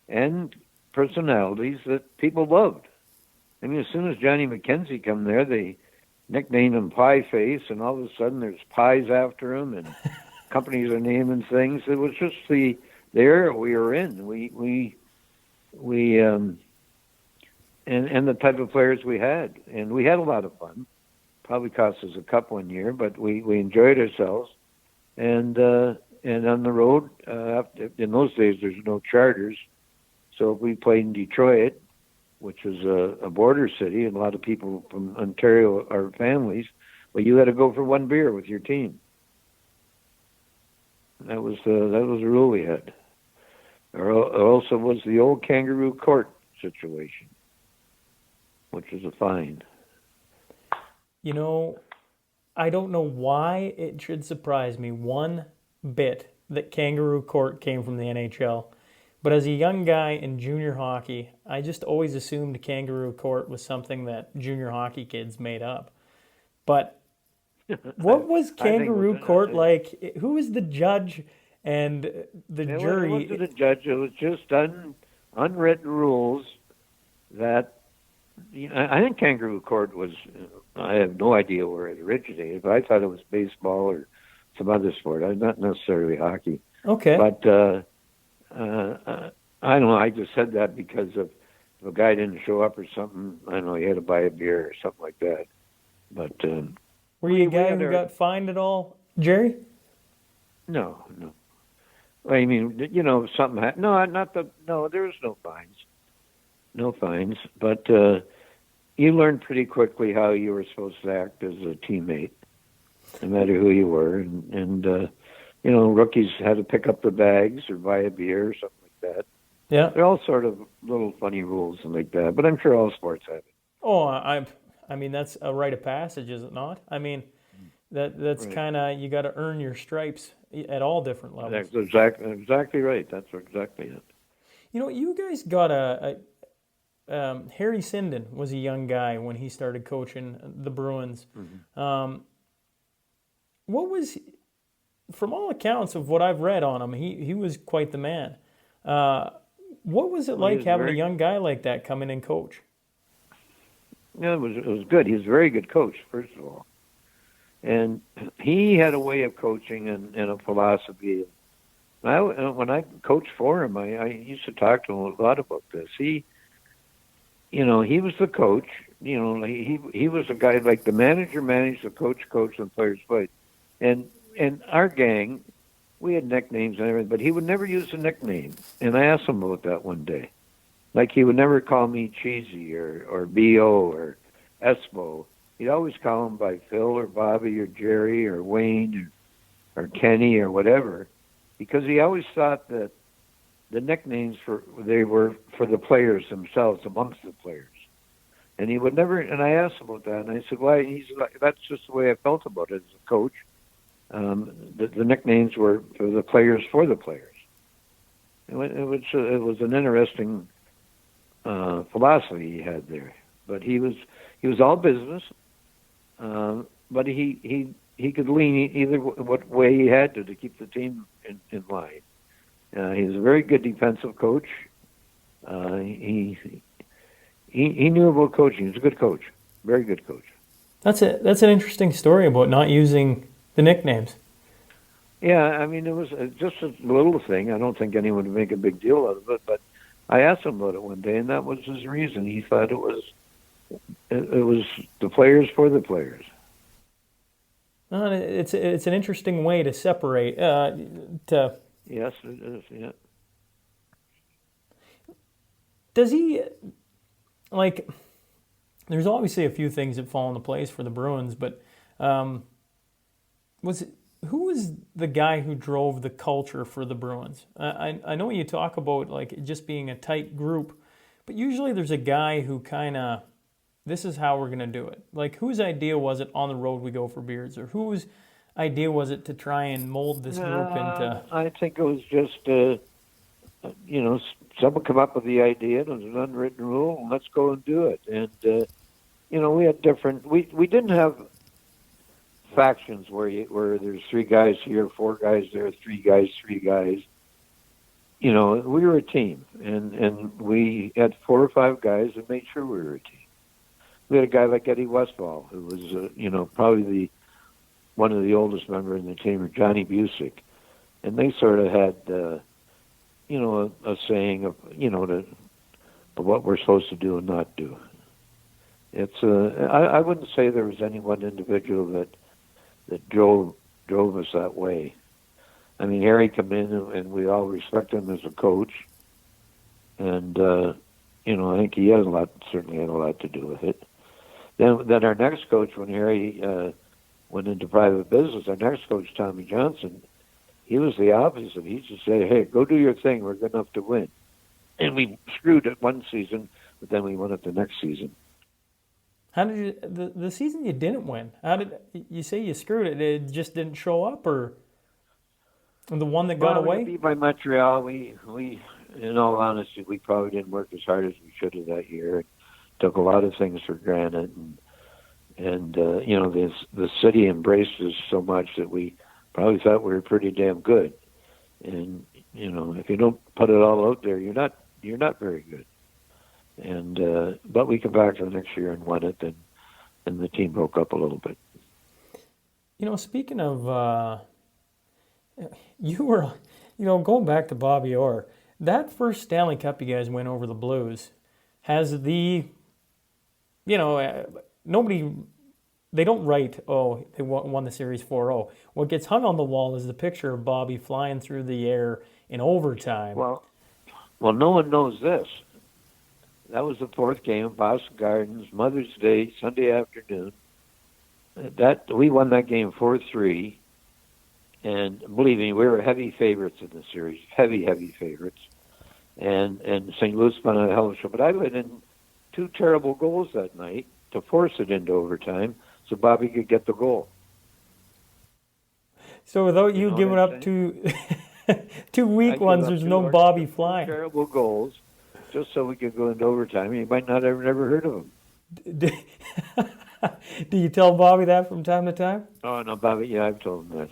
Speaker 1: and personalities that people loved. I mean, as soon as Johnny McKenzie come there, they nicknamed him Pie Face, and all of a sudden there's pies after him, and companies are naming things. It was just the era we were in. And the type of players we had, and we had a lot of fun. Probably cost us a cup one year, but we enjoyed ourselves. And on the road, in those days, there's no charters. So if we played in Detroit, which was a border city, and a lot of people from Ontario are families, well, you had to go for one beer with your team. That was the rule we had. Or also was the old kangaroo court situation, which was a fine.
Speaker 14: You know, I don't know why it should surprise me one bit that kangaroo court came from the NHL. But as a young guy in junior hockey, I just always assumed kangaroo court was something that junior hockey kids made up. But what was kangaroo court like? Who was the judge and the jury?
Speaker 1: It wasn't a judge. It was just unwritten rules that, I think kangaroo court was, I have no idea where it originated, but I thought it was baseball or some other sport. Not necessarily hockey.
Speaker 14: Okay.
Speaker 1: But I don't know. I just said that because if a guy didn't show up or something, I don't know, he had to buy a beer or something like that. But
Speaker 14: were you a guy who got fined at all, Gerry?
Speaker 1: No. I mean, something happened. No, there was no fines. No fines. But you learned pretty quickly how you were supposed to act as a teammate, no matter who you were. And rookies had to pick up the bags or buy a beer or something like that.
Speaker 14: Yeah.
Speaker 1: They're all sort of little funny rules and like that, but I'm sure all sports have it.
Speaker 14: Oh, I mean, that's a rite of passage, is it not? I mean, that's right. Kind of, you got to earn your stripes at all different levels.
Speaker 1: That's exactly right. That's exactly it.
Speaker 14: You guys got Harry Sinden was a young guy when he started coaching the Bruins. Mm-hmm. What was, from all accounts of what I've read on him, he was quite the man. What was it like having a young guy like that come in and coach?
Speaker 1: Yeah, it was good. He was a very good coach, first of all. And he had a way of coaching and a philosophy. When I coached for him, I used to talk to him a lot about this. He was the coach. He was a guy, like the manager managed, the coach coached, and players played. And our gang, we had nicknames and everything, but he would never use a nickname. And I asked him about that one day. Like, he would never call me Cheesy or B.O. or Espo. He'd always call him by Phil or Bobby or Gerry or Wayne or Kenny or whatever, because he always thought that the nicknames they were for the players themselves, amongst the players. And he would never, and I asked him about that, and I said, why? He's like, that's just the way I felt about it as a coach. The nicknames were for the players. It was an interesting philosophy he had there. But he was all business, but he could lean either what way he had to keep the team in line. He was a very good defensive coach. He knew about coaching. He was a good coach, very good coach. That's
Speaker 14: an interesting story about not using the nicknames.
Speaker 1: Yeah, I mean, it was just a little thing. I don't think anyone would make a big deal out of it, but I asked him about it one day, and that was his reason. He thought it was the players for the players.
Speaker 14: It's an interesting way to separate.
Speaker 1: Yes, it is. Yeah.
Speaker 14: Does he There's obviously a few things that fall into place for the Bruins, but who was the guy who drove the culture for the Bruins? I know you talk about just being a tight group, but usually there's a guy who kind of, this is how we're going to do it. Like, whose idea was it on the road we go for beers? Or whose idea was it to try and mold this group into...
Speaker 1: I think it was just, someone come up with the idea, and it was an unwritten rule, and let's go and do it. And, we had different... We didn't have factions where there's 3 guys here, 4 guys there, 3 guys. we were a team, and we had 4 or 5 guys that made sure we were a team. We had a guy like Eddie Westfall, who was, probably one of the oldest members in the team, or Johnny Busick, and they sort of had, a saying of, of what we're supposed to do and not do. It's I wouldn't say there was any one individual that drove us that way. I mean, Harry came in, and we all respect him as a coach, and I think he certainly had a lot to do with it. Then our next coach, when Harry went into private business, our next coach, Tommy Johnson, he was the opposite. He just said, "Hey, go do your thing. We're good enough to win." And we screwed it one season, but then we won it the next season.
Speaker 14: How did you, the season you didn't win? How did you say you screwed it? It just didn't show up, or the one that got away?
Speaker 1: We got beat by Montreal. We, in all honesty, we probably didn't work as hard as we should have that year. It took a lot of things for granted, and the city embraced us so much that we probably thought we were pretty damn good. And if you don't put it all out there, you're not very good. And but we come back the next year and won it, and the team broke up a little bit.
Speaker 14: Speaking of, you were, going back to Bobby Orr, that first Stanley Cup you guys win over the Blues has the, nobody, they don't write, oh, they won the series 4-0. What gets hung on the wall is the picture of Bobby flying through the air in overtime.
Speaker 1: Well, no one knows this. That was the 4th game, Boston Gardens, Mother's Day, Sunday afternoon. We won that game 4-3, and believe me, we were heavy favorites in the series, heavy favorites. And St. Louis put on a hell of a show. But I let in 2 terrible goals that night to force it into overtime so Bobby could get the goal.
Speaker 14: So without you giving up 2 weak ones, there's no Bobby flying.
Speaker 1: 2 terrible goals. Just so we could go into overtime. You might not have never heard of him.
Speaker 14: Do you tell Bobby that from time to time?
Speaker 1: Oh no, Bobby. Yeah, I've told him that.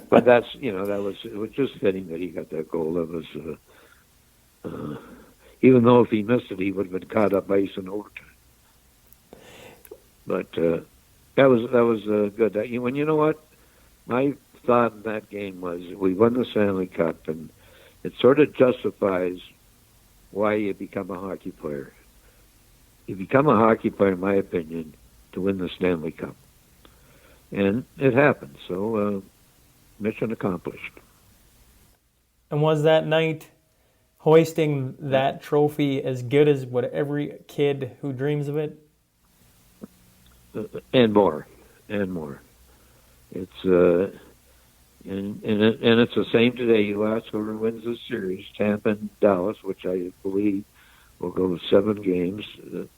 Speaker 1: But it was just fitting that he got that goal. That was even though if he missed it, he would have been caught up ice in overtime. But that was good. And you know what? My thought in that game was we won the Stanley Cup, and it sort of justifies why you become a hockey player. You become a hockey player, in my opinion, to win the Stanley Cup. And it happened. So, mission accomplished.
Speaker 14: And was that night hoisting that trophy as good as what every kid who dreams of it?
Speaker 1: And more. It's and it's the same today. You ask whoever wins this series, Tampa and Dallas, which I believe will go 7 games.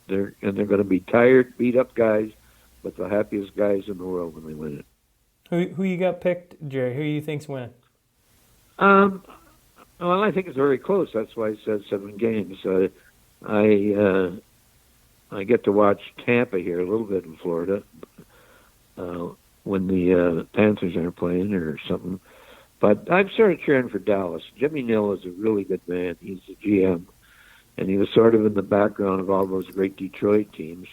Speaker 1: They're going to be tired, beat up guys, but the happiest guys in the world when they win it.
Speaker 14: Who you got picked, Gerry? Who you think's winning?
Speaker 1: Well, I think it's very close. That's why I said 7 games. I get to watch Tampa here a little bit in Florida. When the Panthers aren't playing or something. But I'm sort of cheering for Dallas. Jimmy Neal is a really good man. He's the GM, and he was sort of in the background of all those great Detroit teams.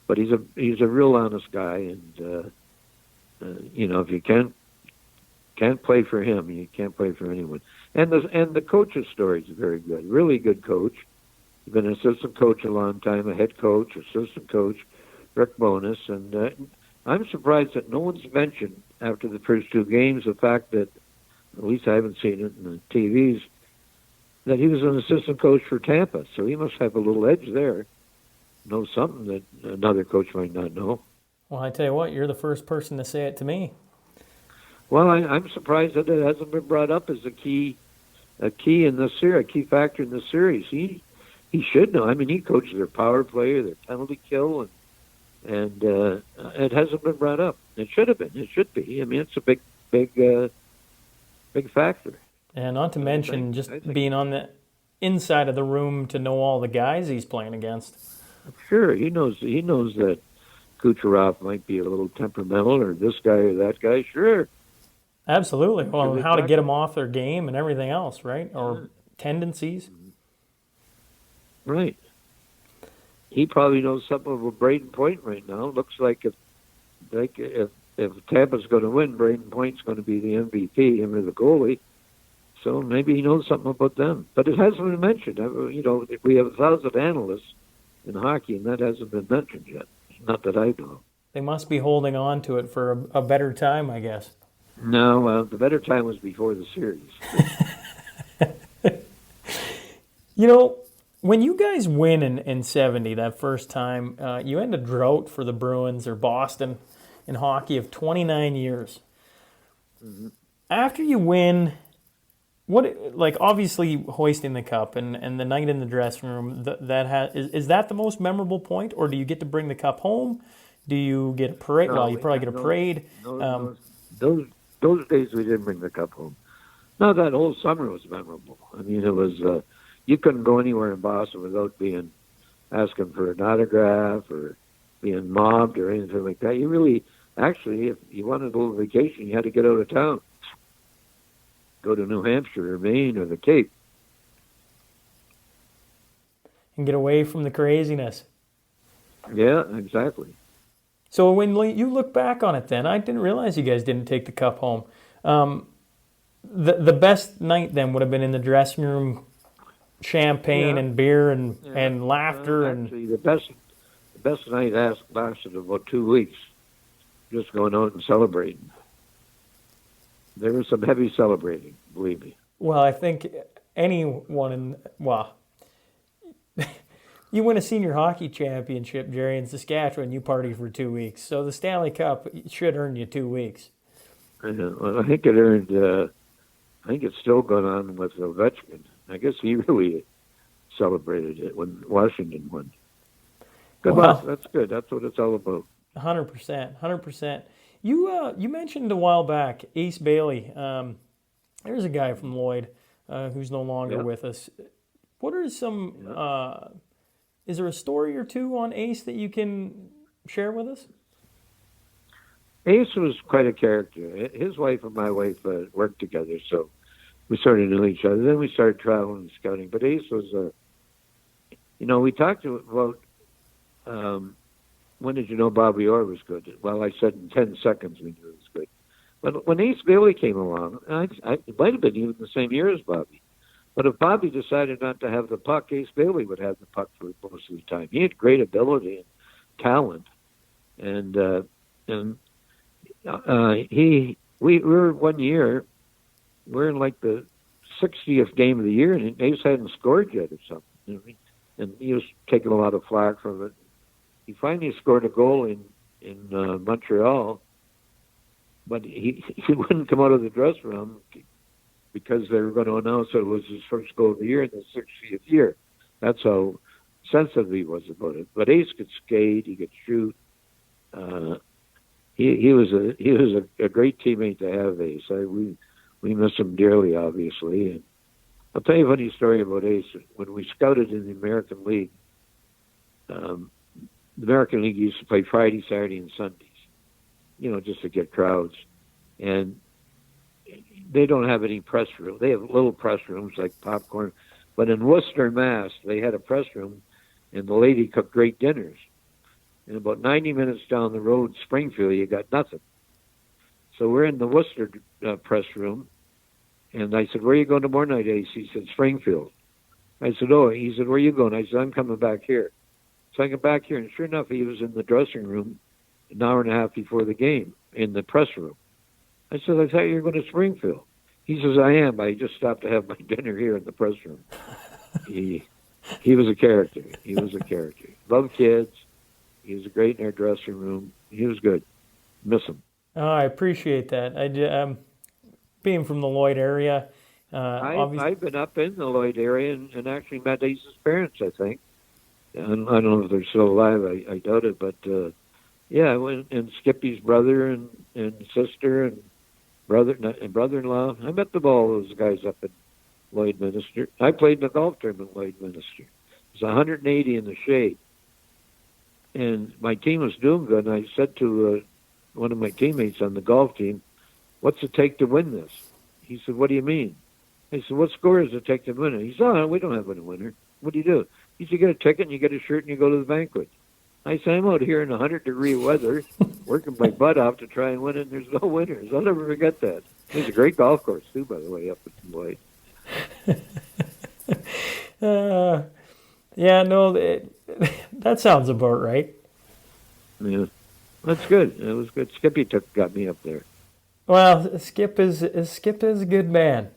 Speaker 1: But he's a real honest guy, and if you can't play for him, you can't play for anyone. And the coach's story is very good. Really good coach. He's been an assistant coach a long time, a head coach, assistant coach, Rick Bowness, and I'm surprised that no one's mentioned after the first 2 games the fact that, at least I haven't seen it in the TVs, that he was an assistant coach for Tampa. So he must have a little edge there. Know something that another coach might not know.
Speaker 14: Well, I tell you what, you're the first person to say it to me.
Speaker 1: Well, I'm surprised that it hasn't been brought up as a key in this series, a key factor in the series. He should know. I mean, he coached their power play, their penalty kill, and it hasn't been brought up. It should have been. It should be. I mean, it's a big factor.
Speaker 14: And not to mention I think being on the inside of the room to know all the guys he's playing against.
Speaker 1: Sure, he knows that Kucherov might be a little temperamental, or this guy or that guy. Sure,
Speaker 14: Absolutely. Well,
Speaker 1: we
Speaker 14: how to
Speaker 1: talk-
Speaker 14: get them off their game and everything else, right? Or tendencies.
Speaker 1: Right. He probably knows something about Braden Point right now. Looks like if Tampa's going to win, Braden Point's going to be the MVP, him or the goalie. So maybe he knows something about them. But it hasn't been mentioned. You know, we have 1,000 analysts in hockey, and that hasn't been mentioned yet. Not that I know.
Speaker 14: They must be holding on to it for a better time, I guess.
Speaker 1: No, the better time was before the series.
Speaker 14: You know, when you guys win in 70, that first time, you end a drought for the Bruins or Boston in hockey of 29 years.
Speaker 1: Mm-hmm.
Speaker 14: After you win, obviously hoisting the cup and the night in the dressing room, is that the most memorable point, or do you get to bring the cup home? Do you get a parade?
Speaker 1: No,
Speaker 14: Well, you probably get a parade.
Speaker 1: Those days we didn't bring the cup home. No, that whole summer was memorable. I mean, it was you couldn't go anywhere in Boston without asking for an autograph or being mobbed or anything like that. You really, actually, if you wanted a little vacation, you had to get out of town, go to New Hampshire or Maine or the Cape,
Speaker 14: And get away from the craziness.
Speaker 1: Yeah, exactly.
Speaker 14: So when you look back on it then, I didn't realize you guys didn't take the cup home. The best night then would have been in the dressing room, champagne and beer and laughter.
Speaker 1: Actually, the best night lasted about 2 weeks, just going out and celebrating. There was some heavy celebrating, believe me.
Speaker 14: Well, I think you win a senior hockey championship, Gerry, in Saskatchewan, you party for 2 weeks. So the Stanley Cup should earn you 2 weeks.
Speaker 1: Well, I think it earned. I think it's still going on with Ovechkin. I guess he really celebrated it when Washington won. That's good. That's what it's all about.
Speaker 14: 100%. You mentioned a while back Ace Bailey. There's a guy from Lloyd who's no longer with us. What are some? Is there a story or two on Ace that you can share with us?
Speaker 1: Ace was quite a character. His wife and my wife worked together, so we sort of knew each other. Then we started traveling and scouting. But Ace was we talked about when did you know Bobby Orr was good? Well, I said in 10 seconds we knew he was good. But when Ace Bailey came along, it might have been even the same year as Bobby. But if Bobby decided not to have the puck, Ace Bailey would have the puck for most of the time. He had great ability and talent, and we were one year, we're in like the 60th game of the year, and Ace hadn't scored yet or something. And he was taking a lot of flack from it. He finally scored a goal in Montreal, but he wouldn't come out of the dressing room because they were going to announce that it was his first goal of the year in the 60th year. That's how sensitive he was about it. But Ace could skate, he could shoot. He was a great teammate to have, Ace. We miss him dearly, obviously. And I'll tell you a funny story about Ace. When we scouted in the American League, the American League used to play Friday, Saturday, and Sundays, just to get crowds. And they don't have any press room. They have little press rooms like popcorn. But in Worcester, Mass., they had a press room, and the lady cooked great dinners. And about 90 minutes down the road, Springfield, you got nothing. So we're in the Worcester press room, and I said, "Where are you going tomorrow night, Ace?" He said, "Springfield." I said, "Oh." He said, "Where are you going?" I said, "I'm coming back here." So I got back here, and sure enough, he was in the dressing room an hour and a half before the game in the press room. I said, "I thought you were going to Springfield." He says, "I am, but I just stopped to have my dinner here in the press room." He was a character. He was a character. Loved kids. He was great in our dressing room. He was good. Miss him.
Speaker 14: Oh, I appreciate that. Being from the Lloyd area,
Speaker 1: I've been up in the Lloyd area and actually met Ace's parents, I think. And I don't know if they're still alive. I doubt it. But, and Skippy's brother and sister and brother-in-law. I met all those guys up in Lloydminster. I played in the golf tournament in Lloydminster. It was 180 in the shade. And my team was doing good. And I said to one of my teammates on the golf team, what's it take to win this? He said, what do you mean? I said, what score does it take to win it? He said, oh, we don't have a winner. What do you do? He said, you get a ticket and you get a shirt and you go to the banquet. I said, I'm out here in 100-degree weather working my butt off to try and win it, and there's no winners. I'll never forget that. It's a great golf course, too, by the way, up at Lloyd.
Speaker 14: Yeah, no, that sounds about right.
Speaker 1: Yeah, that's good. It was good. Skippy got me up there.
Speaker 14: Well, Skip is a good man.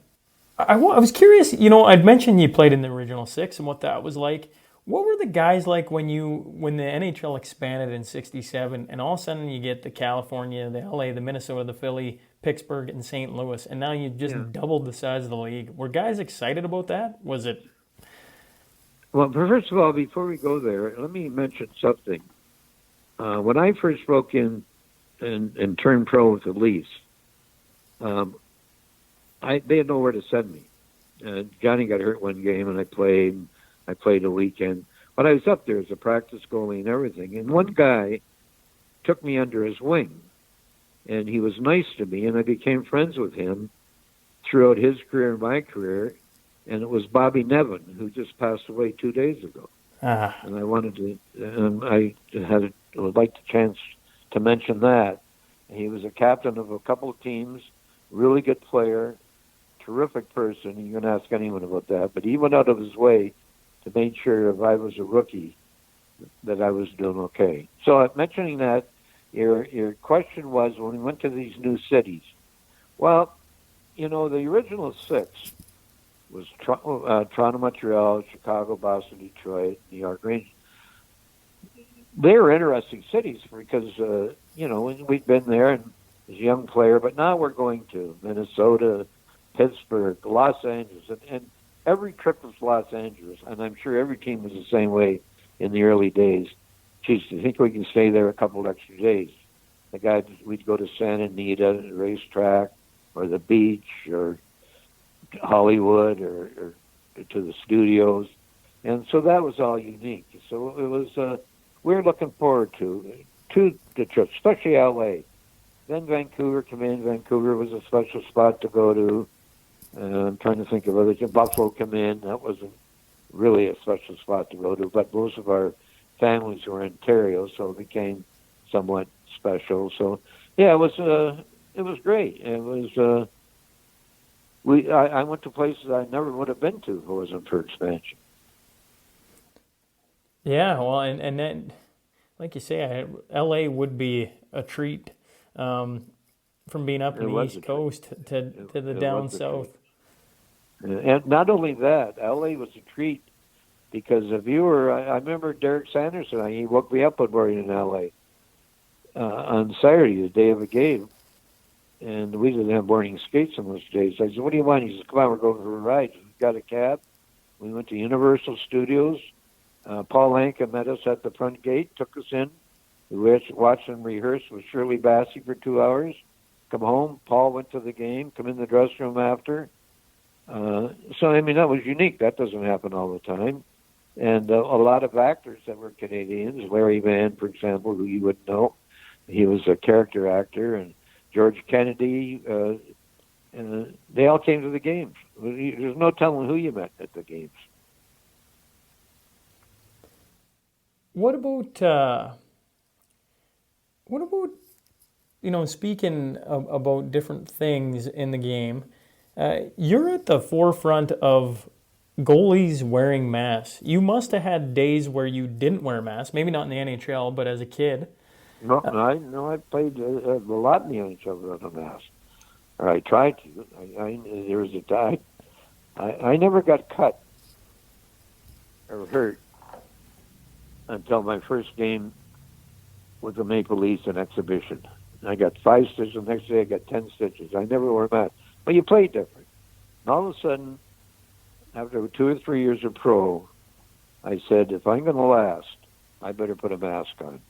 Speaker 14: I was curious, I'd mentioned you played in the original six and what that was like. What were the guys like when the NHL expanded in '67 and all of a sudden you get the California, the LA, the Minnesota, the Philly, Pittsburgh, and St. Louis, and now you just doubled the size of the league. Were guys excited about that? Was it?
Speaker 1: Well, first of all, before we go there, let me mention something. When I first broke in and turned pro with the Leafs, they had nowhere to send me. Johnny got hurt one game, and I played a weekend. But I was up there as a practice goalie and everything. And one guy took me under his wing, and he was nice to me, and I became friends with him throughout his career and my career. And it was Bobby Nevin, who just passed away 2 days ago. And I wanted to, would like the chance to mention that. He was a captain of a couple of teams, really good player, terrific person. You can ask anyone about that. But he went out of his way to make sure if I was a rookie that I was doing okay. So mentioning that, your question was when we went to these new cities. Well, the original six was Toronto, Montreal, Chicago, Boston, Detroit, New York Rangers. They were interesting cities because, we'd been there and as a young player, but now we're going to Minnesota, Pittsburgh, Los Angeles, and every trip was Los Angeles, and I'm sure every team was the same way in the early days. Geez, I think we can stay there a couple extra days. We'd go to Santa Anita, the racetrack, or the beach, or Hollywood, or to the studios, and so that was all unique. So it was. We were looking forward to the trip, especially LA. Then Vancouver came in. Vancouver was a special spot to go to. I'm trying to think of others. Buffalo come in. That wasn't really a special spot to go to, but most of our families were in Ontario, so it became somewhat special. So yeah, it was great. It was. I went to places I never would have been to if it wasn't for expansion.
Speaker 14: Yeah, well, and then, like you say, L.A. would be a treat from being up in the East Coast to the down south.
Speaker 1: And not only that, L.A. was a treat because if you were, I remember Derek Sanderson, he woke me up one morning in L.A. On Saturday, the day of a game, and we didn't have morning skates on those days. I said, what do you want? He said, come on, we're going for a ride. We got a cab. We went to Universal Studios. Paul Anka met us at the front gate, took us in. We watched and rehearsed with Shirley Bassey for 2 hours. Come home. Paul went to the game, come in the dressing room after. So, that was unique. That doesn't happen all the time. And a lot of actors that were Canadians, Larry Mann, for example, who you would know. He was a character actor. And George Kennedy, they all came to the games. There's no telling who you met at the games.
Speaker 14: What about speaking about different things in the game, you're at the forefront of goalies wearing masks. You must have had days where you didn't wear masks, maybe not in the NHL, but as a kid.
Speaker 1: No, I played a lot in the NHL without a mask. Or I tried to. There was a time. I never got cut or hurt until my first game with the Maple Leafs in exhibition. I got 5 stitches. The next day I got 10 stitches. I never wore a mask. But you play different. And all of a sudden, after 2 or 3 years of pro, I said, if I'm going to last, I better put a mask on.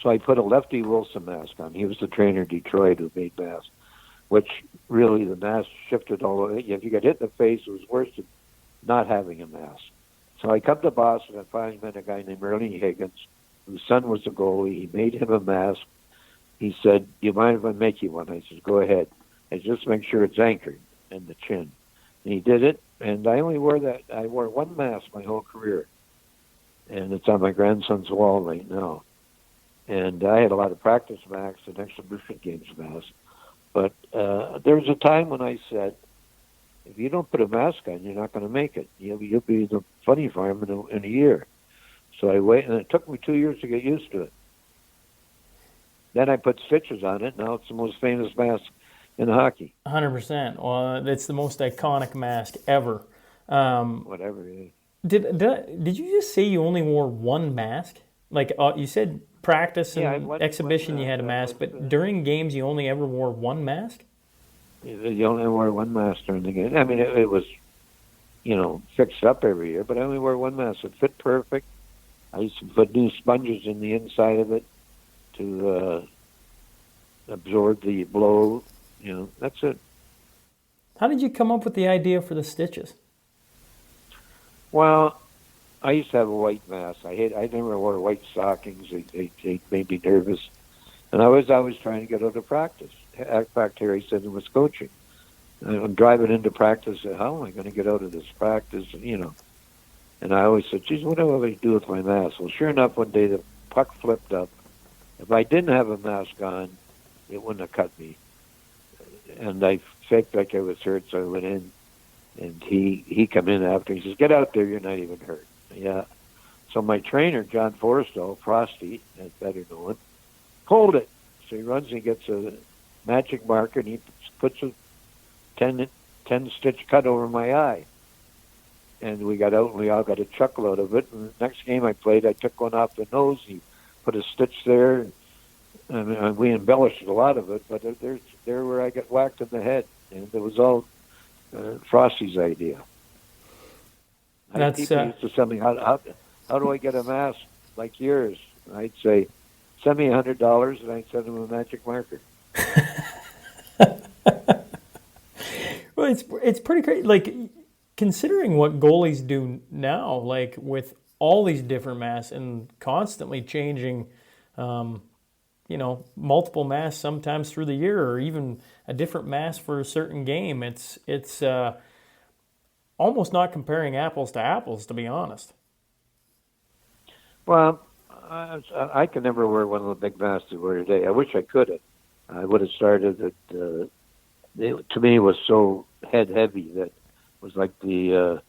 Speaker 1: So I put a Lefty Wilson mask on. He was the trainer in Detroit who made masks, which really the mask shifted all over. If you got hit in the face, it was worse than not having a mask. So I come to Boston and finally met a guy named Ernie Higgins, whose son was a goalie. He made him a mask. he said, "Do you mind if I make you one?" I said, "Go ahead. And just make sure it's anchored in the chin." And he did it, and I only wore that. I wore one mask my whole career, and it's on my grandson's wall right now. And I had a lot of practice masks and exhibition games masks. But there was a time when I said, if you don't put a mask on, you're not going to make it. You'll be in the funny farm in a year. So I waited, and it took me 2 years to get used to it. Then I put stitches on it. Now it's the most famous mask in hockey.
Speaker 14: 100%. Well, it's the most iconic mask ever.
Speaker 1: Whatever it is.
Speaker 14: Did you just say you only wore one mask? Like you said, practice and exhibition you had a mask, but during games you only ever wore one mask?
Speaker 1: You only wore one mask during the game. I mean, it was, fixed up every year, but I only wore one mask. It fit perfect. I used to put new sponges in the inside of it to absorb the blow. That's it.
Speaker 14: How did you come up with the idea for the stitches?
Speaker 1: Well, I used to have a white mask. I never wore white stockings. They made me nervous. And I was always trying to get out of practice. In fact, Harry said it was coaching. I'm driving into practice. How am I going to get out of this practice? And I always said, geez, what do I do with my mask? Well, sure enough, one day the puck flipped up. If I didn't have a mask on, it wouldn't have cut me. And I faked like I was hurt, so I went in. And he come in after. He says, get out there, you're not even hurt. Yeah. So my trainer, John Forrestal, Frosty, that's better known, hold it. So he runs and he gets a magic marker and he puts a 10-stitch cut over my eye. And we got out and we all got a chuckle out of it. And the next game I played, I took one off the nose. He put a stitch there. And we embellished a lot of it, but there where I got whacked in the head. And it was all Frosty's idea.
Speaker 14: That's
Speaker 1: people used to tell me, how do I get a mask like yours? And I'd say, send me $100, and I'd send him a magic marker.
Speaker 14: Well, it's pretty crazy. Like, considering what goalies do now, like with all these different masks and constantly changing, multiple masks sometimes through the year, or even a different mask for a certain game. It's almost not comparing apples to apples, to be honest.
Speaker 1: Well, I can never wear one of the big masks I wear today. I wish I could have. I would have started it. To me, it was so head heavy that it was like the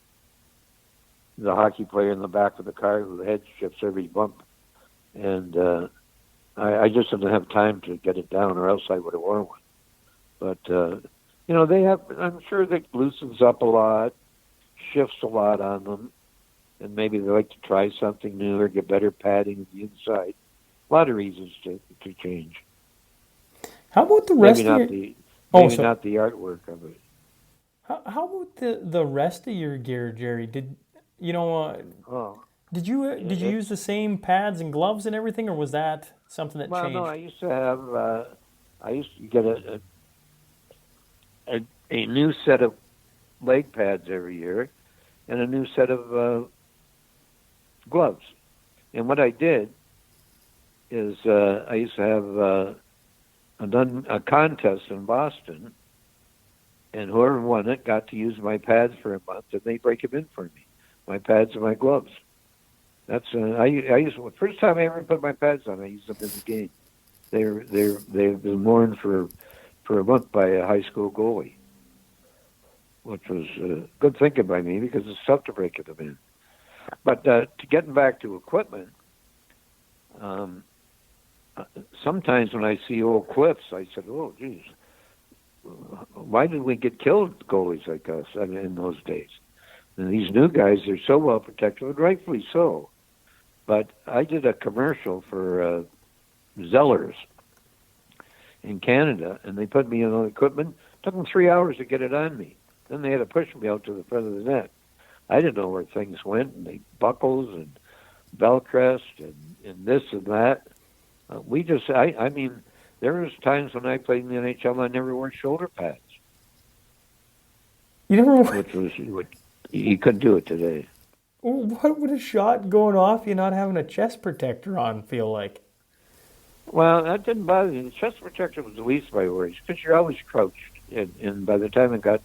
Speaker 1: hockey player in the back of the car who head shifts every bump. And I just didn't have time to get it down, or else I would have worn one. But, they have, I'm sure that loosens up a lot, shifts a lot on them, and maybe they like to try something new or get better padding on the inside. A lot of reasons to change.
Speaker 14: How about the rest
Speaker 1: maybe
Speaker 14: of
Speaker 1: not
Speaker 14: your...
Speaker 1: not the artwork of it.
Speaker 14: How about the rest of your gear, Gerry? Did you use the same pads and gloves and everything, or was that something that changed?
Speaker 1: Well, no, I used to have. I used to get a new set of leg pads every year, and a new set of gloves. And what I did is I used to have a contest in Boston, and whoever won it got to use my pads for a month, and they break them in for me, my pads and my gloves. That's I used first time I ever put my pads on. I used them in the game. They've been worn for a month by a high school goalie, which was good thinking by me because it's tough to break them in. But to getting back to equipment, sometimes when I see old clips, I said, "Oh, geez, why did we get killed, goalies like us in those days?" And these new guys, they're so well protected, and rightfully so. But I did a commercial for Zellers in Canada, and they put me on equipment. It took them 3 hours to get it on me. Then they had to push me out to the front of the net. I didn't know where things went, and they buckles and Velcrest and this and that. I mean, there was times when I played in the NHL, I never wore shoulder pads.
Speaker 14: You never wore...
Speaker 1: Which was, you couldn't do it today.
Speaker 14: What would a shot going off you not having a chest protector on feel like?
Speaker 1: Well, that didn't bother me. The chest protector was the least of my worries because you're always crouched, and by the time it got,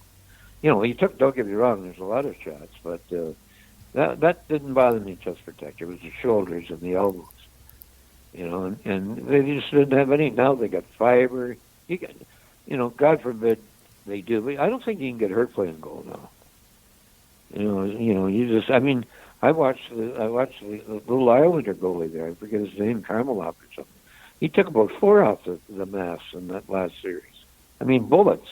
Speaker 1: you took. Don't get me wrong. There's a lot of shots, but that didn't bother me. Chest protector. It was the shoulders and the elbows. And they just didn't have any. Now they got fiber. You got, God forbid they do. But I don't think you can get hurt playing goal now. You just. I mean, I watched the little Islander goalie there. I forget his name, Karmelov or something. He took about 4 off the mass in that last series. I mean, bullets.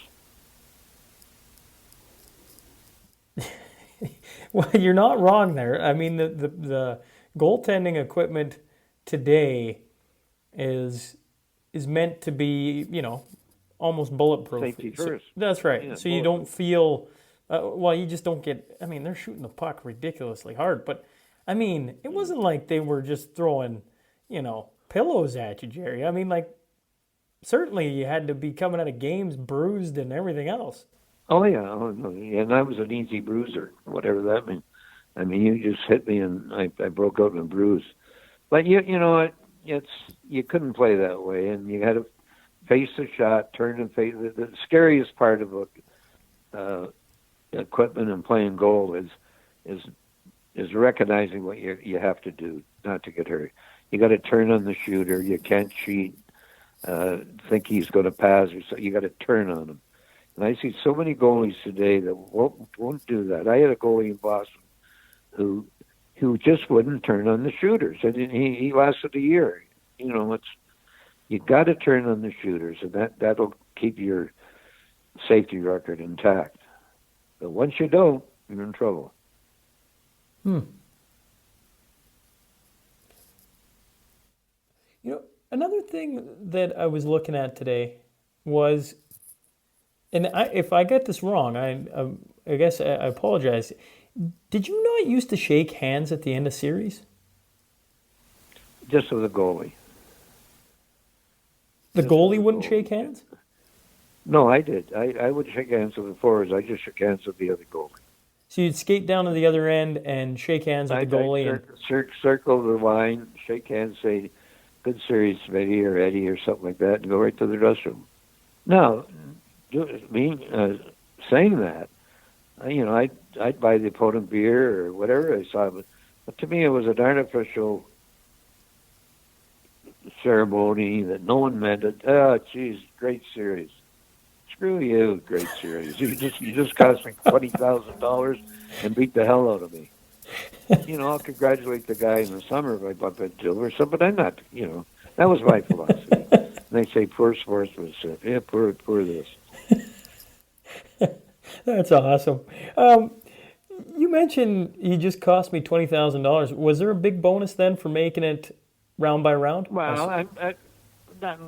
Speaker 14: Well, you're not wrong there. I mean, the goaltending equipment today is meant to be, almost bulletproof.
Speaker 1: Safety first.
Speaker 14: That's right.
Speaker 1: Yeah,
Speaker 14: so you don't feel, you just don't get. I mean, they're shooting the puck ridiculously hard, but I mean, it wasn't like they were just throwing, pillows at you, Gerry. I mean, like, certainly you had to be coming out of games bruised and everything else.
Speaker 1: Oh yeah, and I was an easy bruiser, whatever that means. I mean, you just hit me and I broke out in a bruise. But you couldn't play that way, and you had to face the shot, turn and face. The scariest part of equipment and playing goal is recognizing what you have to do not to get hurt. You got to turn on the shooter. You can't cheat. Think he's going to pass, or so. You got to turn on him. And I see so many goalies today that won't do that. I had a goalie in Boston who just wouldn't turn on the shooters, and he lasted a year. You got to turn on the shooters, and that'll keep your safety record intact. But once you don't, you're in trouble.
Speaker 14: Another thing that I was looking at today was, and if I get this wrong, I guess I apologize. Did you not used to shake hands at the end of series?
Speaker 1: Just with the goalie.
Speaker 14: The goalie wouldn't shake hands?
Speaker 1: No, I did. I would shake hands with the forwards. I just shook hands with the other goalie.
Speaker 14: So you'd skate down to the other end and shake hands with the goalie?
Speaker 1: Circle the line, shake hands, say, good series, Smitty or Eddie or something like that, and go right to the restroom. Now, saying that, I'd buy the opponent beer or whatever I saw, but to me it was an artificial ceremony that no one meant it. Oh, geez, great series. Screw you, great series. You just cost me $20,000 and beat the hell out of me. I'll congratulate the guy in the summer if I bump into him or something, but I'm not, that was my philosophy. And they say poor sportsmanship. Yeah, poor this.
Speaker 14: That's awesome. You mentioned you just cost me $20,000. Was there a big bonus then for making it round by round?
Speaker 1: Well,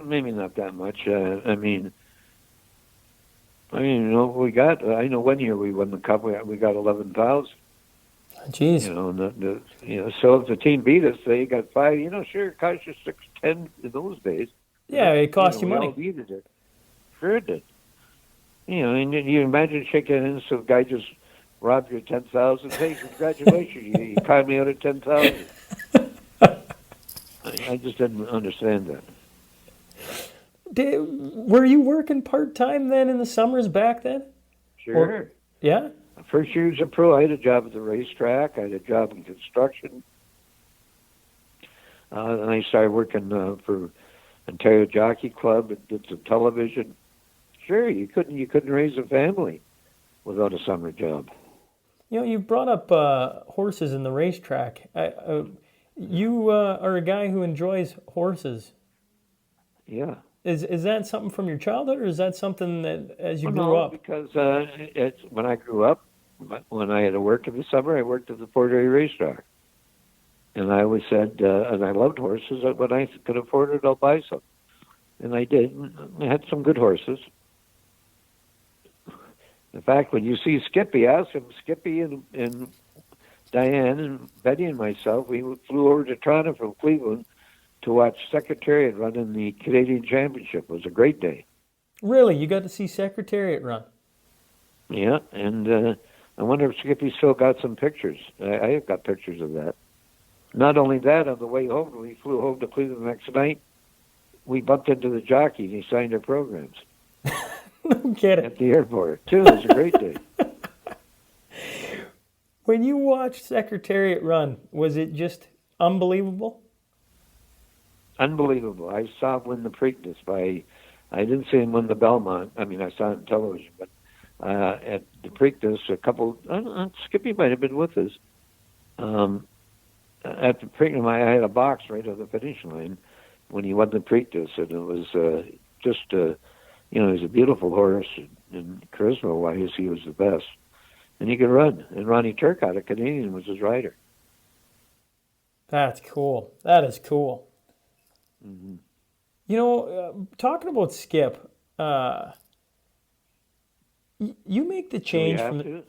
Speaker 1: maybe not that much. We got. I know one year we won the cup. We got 11,000.
Speaker 14: Jeez.
Speaker 1: So if the team beat us, they got 5. Sure, it cost you 6-10 in those days.
Speaker 14: Yeah, it cost you money.
Speaker 1: We all needed it. Sure it did. And you imagine shaking hands so a guy just robbed you 10,000. Hey, congratulations, you caught me out of 10,000. I just didn't understand that.
Speaker 14: Were you working part-time then in the summers back then?
Speaker 1: Sure.
Speaker 14: Yeah?
Speaker 1: First year as a pro, I had a job at the racetrack. I had a job in construction. And I started working for Ontario Jockey Club and did some television. Sure, you couldn't raise a family without a summer job.
Speaker 14: You brought up horses in the racetrack. You are a guy who enjoys horses.
Speaker 1: Yeah.
Speaker 14: Is that something from your childhood, or is that something that as you grew up?
Speaker 1: Because when I grew up, when I had to work in the summer, I worked at the Port Erie Racetrack. And I always said, and I loved horses, when I could afford it, I'll buy some. And I did. I had some good horses. In fact, when you see Skippy, ask him, Skippy and Diane and Betty and myself, we flew over to Toronto from Cleveland to watch Secretariat run in the Canadian Championship. It was a great day.
Speaker 14: Really? You got to see Secretariat run?
Speaker 1: Yeah, and I wonder if Skippy still got some pictures. I have got pictures of that. Not only that, on the way home, we flew home to Cleveland the next night. we bumped into the jockey and he signed our programs
Speaker 14: No kidding.
Speaker 1: at the airport, too. It was a great day.
Speaker 14: When you watched Secretariat run, was it just unbelievable?
Speaker 1: Unbelievable. I saw him win the Preakness I didn't see him win the Belmont. I mean, I saw it on television, but at the Preakness, Skippy might have been with us. At the Preakness, I had a box right on the finish line when he won the Preakness, and it was he was a beautiful horse, and charisma-wise, he was the best. And he could run. And Ronnie Turcotte, a Canadian, was his rider.
Speaker 14: That's cool. That is cool.
Speaker 1: Mm-hmm.
Speaker 14: You know, talking about Skip, you make the change
Speaker 1: Do
Speaker 14: from
Speaker 1: we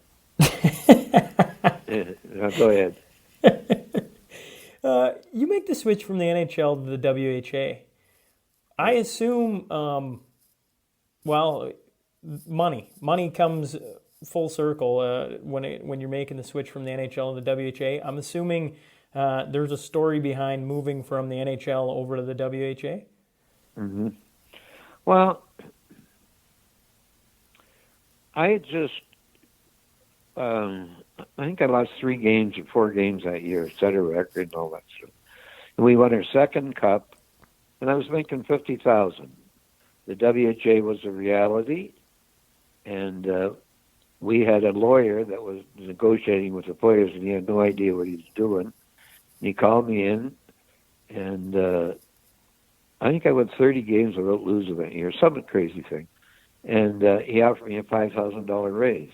Speaker 1: have to? Go ahead.
Speaker 14: you make the switch from the NHL to the WHA. I assume, money comes full circle when you're making the switch from the NHL to the WHA. I'm assuming there's a story behind moving from the NHL over to the WHA.
Speaker 1: Mm-hmm. Well, I had just, I think I lost 3 games or 4 games that year, set a record and all that stuff. And we won our second cup, and I was making $50,000. The WHA was a reality, and we had a lawyer that was negotiating with the players, and he had no idea what he was doing. And he called me in, and I think I went 30 games without losing that year, some crazy thing. And he offered me a $5,000 raise.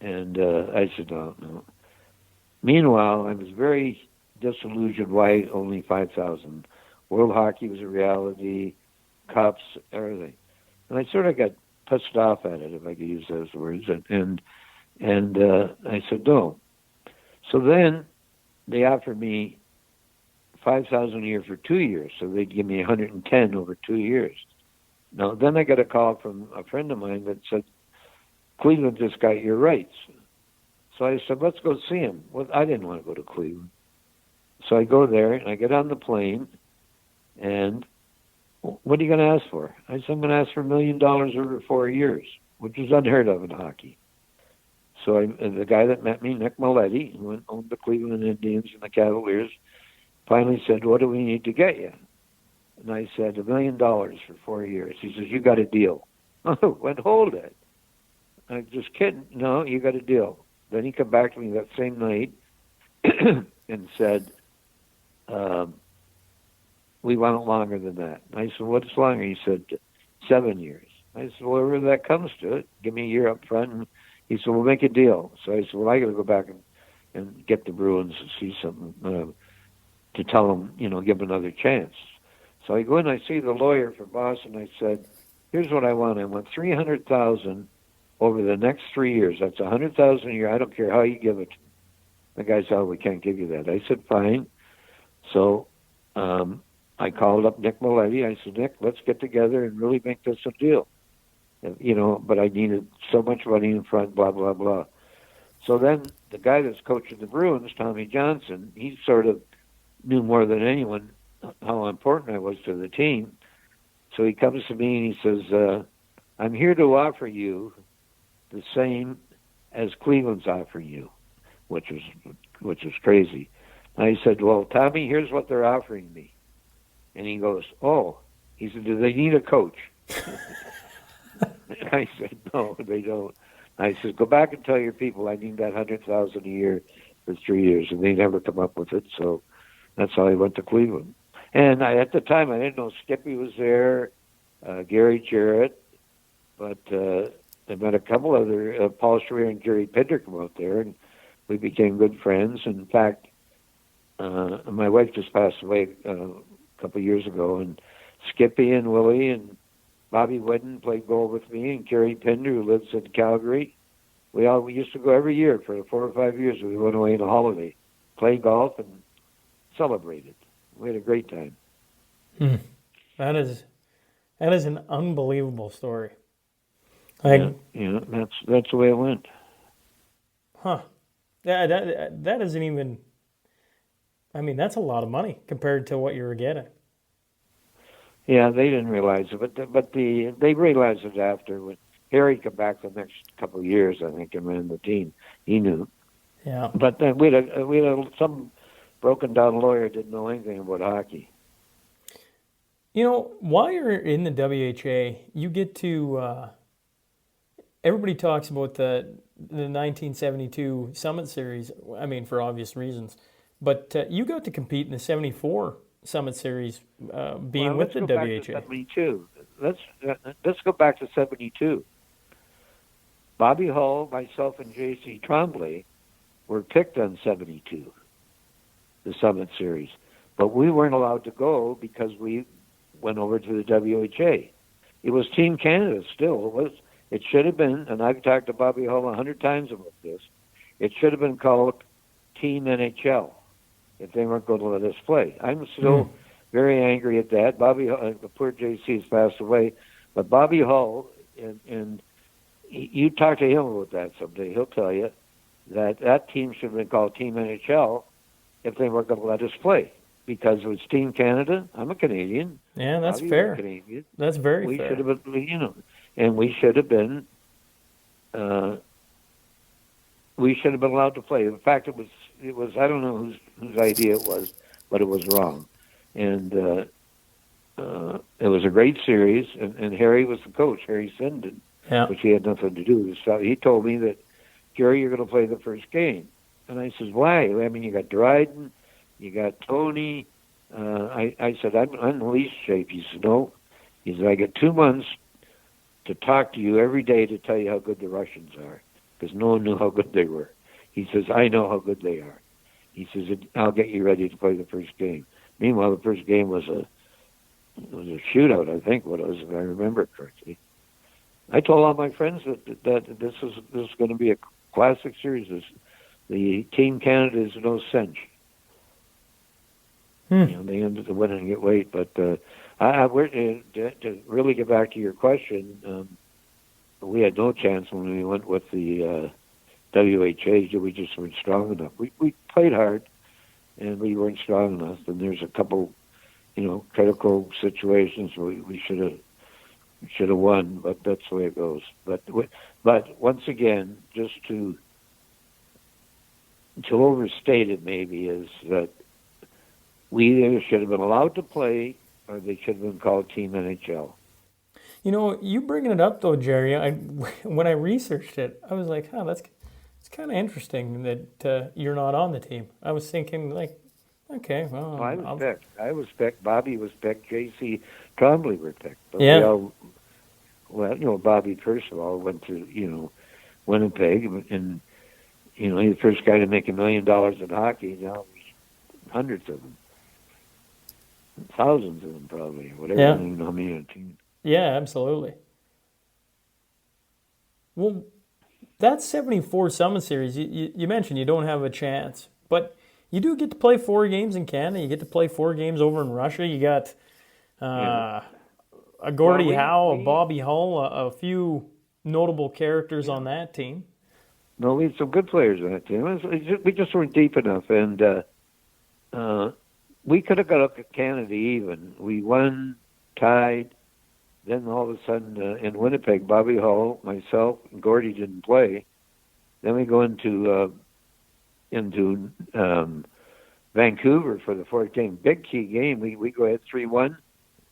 Speaker 1: And I said, no. Meanwhile, I was very disillusioned why only 5,000. World hockey was a reality, cups, everything. And I sort of got pissed off at it, if I could use those words. And I said, no. So then they offered me $5,000 a year for 2 years, so they'd give me $110 over 2 years. Now, then I got a call from a friend of mine that said, Cleveland just got your rights. So I said, let's go see him. Well, I didn't want to go to Cleveland. So I go there, and I get on the plane, and what are you going to ask for? I said, I'm going to ask for $1 million over 4 years, which is unheard of in hockey. So the guy that met me, Nick Maletti, who owned the Cleveland Indians and the Cavaliers, finally said, what do we need to get you? And I said, $1 million for 4 years. He says, you got a deal. Oh, went, hold it. I'm just kidding. No, you got a deal. Then he came back to me that same night and said, we want it longer than that. And I said, what's longer? He said, 7 years. I said, well, whatever that comes to it, give me a year up front. And he said, we'll make a deal. So I said, well, I got to go back and get the Bruins to see something, to tell them, give them another chance. So I go in, I see the lawyer for Boston. I said, here's what I want. I want $300,000 over the next 3 years. That's $100,000 a year. I don't care how you give it to me. The guy said, oh, we can't give you that. I said, fine. So I called up Nick Maletti. I said, Nick, let's get together and really make this a deal. But I needed so much money in front, blah, blah, blah. So then the guy that's coaching the Bruins, Tommy Johnson, he sort of knew more than anyone how important I was to the team. So he comes to me and he says, I'm here to offer you the same as Cleveland's offering you, which was crazy. And I said, well, Tommy, here's what they're offering me. And he goes, oh. He said, do they need a coach? I said, no, they don't. I said, go back and tell your people I need that $100,000 a year for 3 years. And they never come up with it. So that's how I went to Cleveland. And at the time, I didn't know Skippy was there, Gary Jarrett, but I met a couple other, Paul Schreier and Gerry Pinder come out there, and we became good friends. In fact, my wife just passed away a couple of years ago, and Skippy and Willie and Bobby Whidden played goal with me, and Gerry Pinder, who lives in Calgary. We used to go every year for 4 or 5 years. We went away on a holiday, play golf, and celebrated. We had a great time.
Speaker 14: That is an unbelievable story.
Speaker 1: That's the way it went.
Speaker 14: Huh. That isn't even, I mean, that's a lot of money compared to what you were getting.
Speaker 1: Yeah, they didn't realize it, but they realized it after when Harry came back the next couple of years, I think, and ran the team. He knew.
Speaker 14: Yeah.
Speaker 1: But then we had some broken down lawyer didn't know anything about hockey.
Speaker 14: You know, while you're in the WHA, you get to. Everybody talks about the 1972 Summit Series. I mean, for obvious reasons, but you got to compete in the '74 Summit Series, being with the WHA.
Speaker 1: Let's go back to 72. Let's go back to 72. Bobby Hull, myself, and J.C. Tremblay were picked on 72, the Summit Series, but we weren't allowed to go because we went over to the WHA. It was Team Canada still. It should have been, and I've talked to Bobby Hull 100 times about this, it should have been called Team NHL if they weren't going to let us play. I'm still very angry at that. Bobby, the poor JC has passed away, but Bobby Hull, and you talk to him about that someday, he'll tell you that team should have been called Team NHL if they weren't going to let us play. Because it was Team Canada. I'm a Canadian.
Speaker 14: Yeah, that's
Speaker 1: Bobby
Speaker 14: fair.
Speaker 1: was a Canadian.
Speaker 14: That's very
Speaker 1: we
Speaker 14: fair.
Speaker 1: should have been, and we should have been. We should have been allowed to play. In fact, it was. I don't know whose idea it was, but it was wrong. And it was a great series. And Harry was the coach, Harry Sinden, which he had nothing to do with. So he told me that, Gerry, you're going to play the first game. And I says, why? I mean, you got Dryden. You got Tony. I said, I'm in least shape. He said, no. He said, I get 2 months to talk to you every day to tell you how good the Russians are, because no one knew how good they were. He says, I know how good they are. He says, I'll get you ready to play the first game. Meanwhile, the first game was a shootout, I think, what it was, if I remember correctly. I told all my friends that this is going to be a classic series. The Team Canada is no cinch. They ended up winning it late, but to really get back to your question, we had no chance when we went with the WHA. We just weren't strong enough. We played hard, and we weren't strong enough. And there's a couple, critical situations where we should have won, but that's the way it goes. But once again, just to overstate it, maybe is that. We either should have been allowed to play, or they should have been called Team NHL.
Speaker 14: You bringing it up though, Gerry. When I researched it, I was like, it's kind of interesting that you're not on the team. I was thinking, okay, well,
Speaker 1: I was picked. Bobby was picked. J.C. Tremblay were picked. But Bobby first of all went to Winnipeg, and he's the first guy to make $1 million in hockey. Now there's hundreds of them. Thousands of them, probably. Whatever.
Speaker 14: Yeah.
Speaker 1: I don't even know how many on a team.
Speaker 14: Yeah, absolutely. Well, that 74 Summit Series, you mentioned you don't have a chance, but you do get to play 4 games in Canada. You get to play 4 games over in Russia. You got a Gordie Howe, a Bobby Hull, a few notable characters on that team.
Speaker 1: No, we had some good players on that team. We just weren't deep enough, and we could have got up to Canada even. We won, tied. Then all of a sudden, in Winnipeg, Bobby Hull, myself, and Gordie didn't play. Then we go into Vancouver for the 4th game. Big key game. We go ahead 3-1.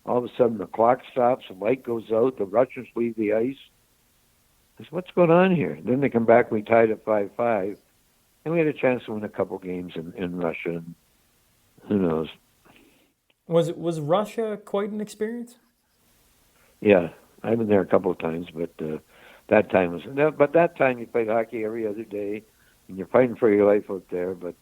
Speaker 1: All of a sudden, the clock stops, the light goes out, the Russians leave the ice. I said, what's going on here? Then they come back, we tied at 5-5, and we had a chance to win a couple games in Russia. And who knows?
Speaker 14: Was Russia quite an experience?
Speaker 1: Yeah, I've been there a couple of times, but that time you played hockey every other day, and you're fighting for your life out there. But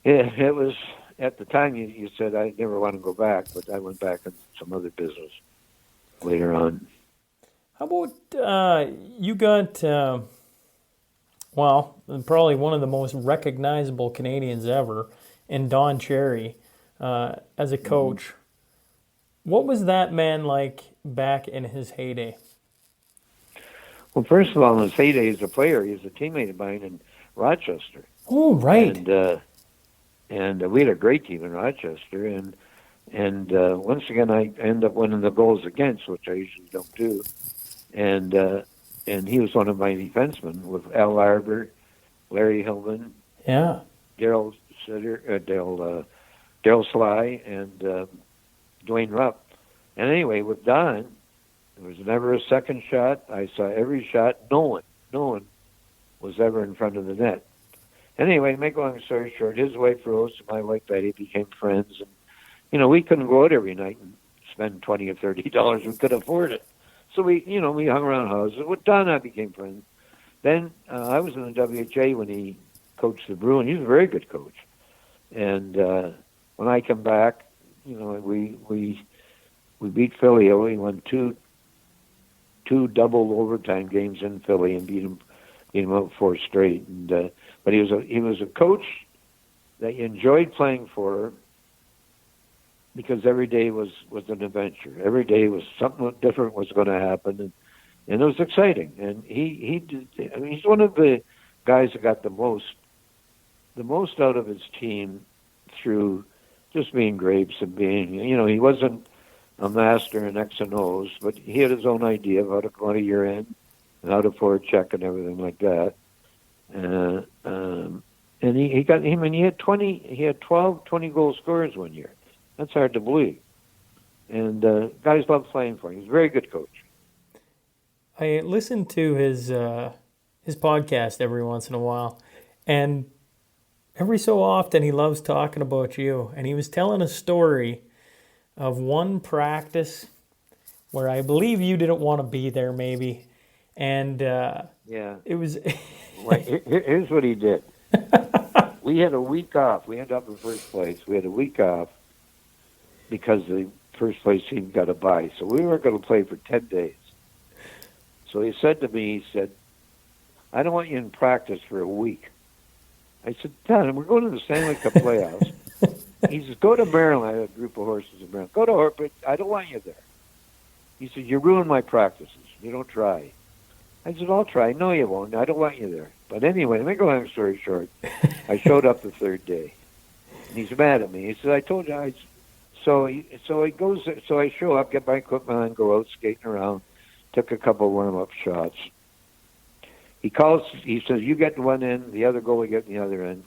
Speaker 1: it was at the time you said I never want to go back, but I went back on some other business later on.
Speaker 14: How about you got probably one of the most recognizable Canadians ever, in Don Cherry, as a coach. Mm-hmm. What was that man like back in his heyday?
Speaker 1: Well, first of all, in his heyday as a player, he was a teammate of mine in Rochester.
Speaker 14: Oh, right.
Speaker 1: And we had a great team in Rochester. And And once again, I end up winning the goals against, which I usually don't do. And he was one of my defensemen with Al Arbor, Larry Hillman,
Speaker 14: Yeah.
Speaker 1: Daryl Sly, and Dwayne Rupp. And anyway, with Don, there was never a second shot. I saw every shot. No one was ever in front of the net. Anyway, make a long story short, his wife Rose and my wife Betty became friends, and we couldn't go out every night and spend $20 or $30. We could afford it, so we hung around houses. With Don, I became friends. Then I was in the WHA when he coached the Bruins. He was a very good coach, and when I come back, we beat Philly. We won two double overtime games in Philly and beat him out 4 straight. And but he was a coach that you enjoyed playing for, because every day was an adventure. Every day was something different was going to happen, and it was exciting. And he's one of the guys that got the most out of his team through just being grapes and being, he wasn't a master in X and O's, but he had his own idea of how to go to your end and how to forecheck and everything like that. And he got him, and he had 12 20-goal scorers one year. That's hard to believe. And guys love playing for him. He's a very good coach.
Speaker 14: I listen to his podcast every once in a while, and every so often he loves talking about you. And he was telling a story of one practice where I believe you didn't want to be there, maybe. And it was.
Speaker 1: Well, here's what he did. We had a week off. We ended up in first place. We had a week off because the first place team got a bye. So we weren't going to play for 10 days. So he said to me, I don't want you in practice for a week. I said, Don, we're going to the Stanley Cup playoffs. He says, go to Maryland. I had a group of horses in Maryland. Go to her, but I don't want you there. He said, you ruin my practices. You don't try. I said, I'll try. No, you won't. I don't want you there. But anyway, to make a long story short, I showed up the third day. And he's mad at me. He said, I told you. So I show up, get my equipment on, go out skating around, took a couple warm-up shots. He says, you get one end, the other goalie get the other end.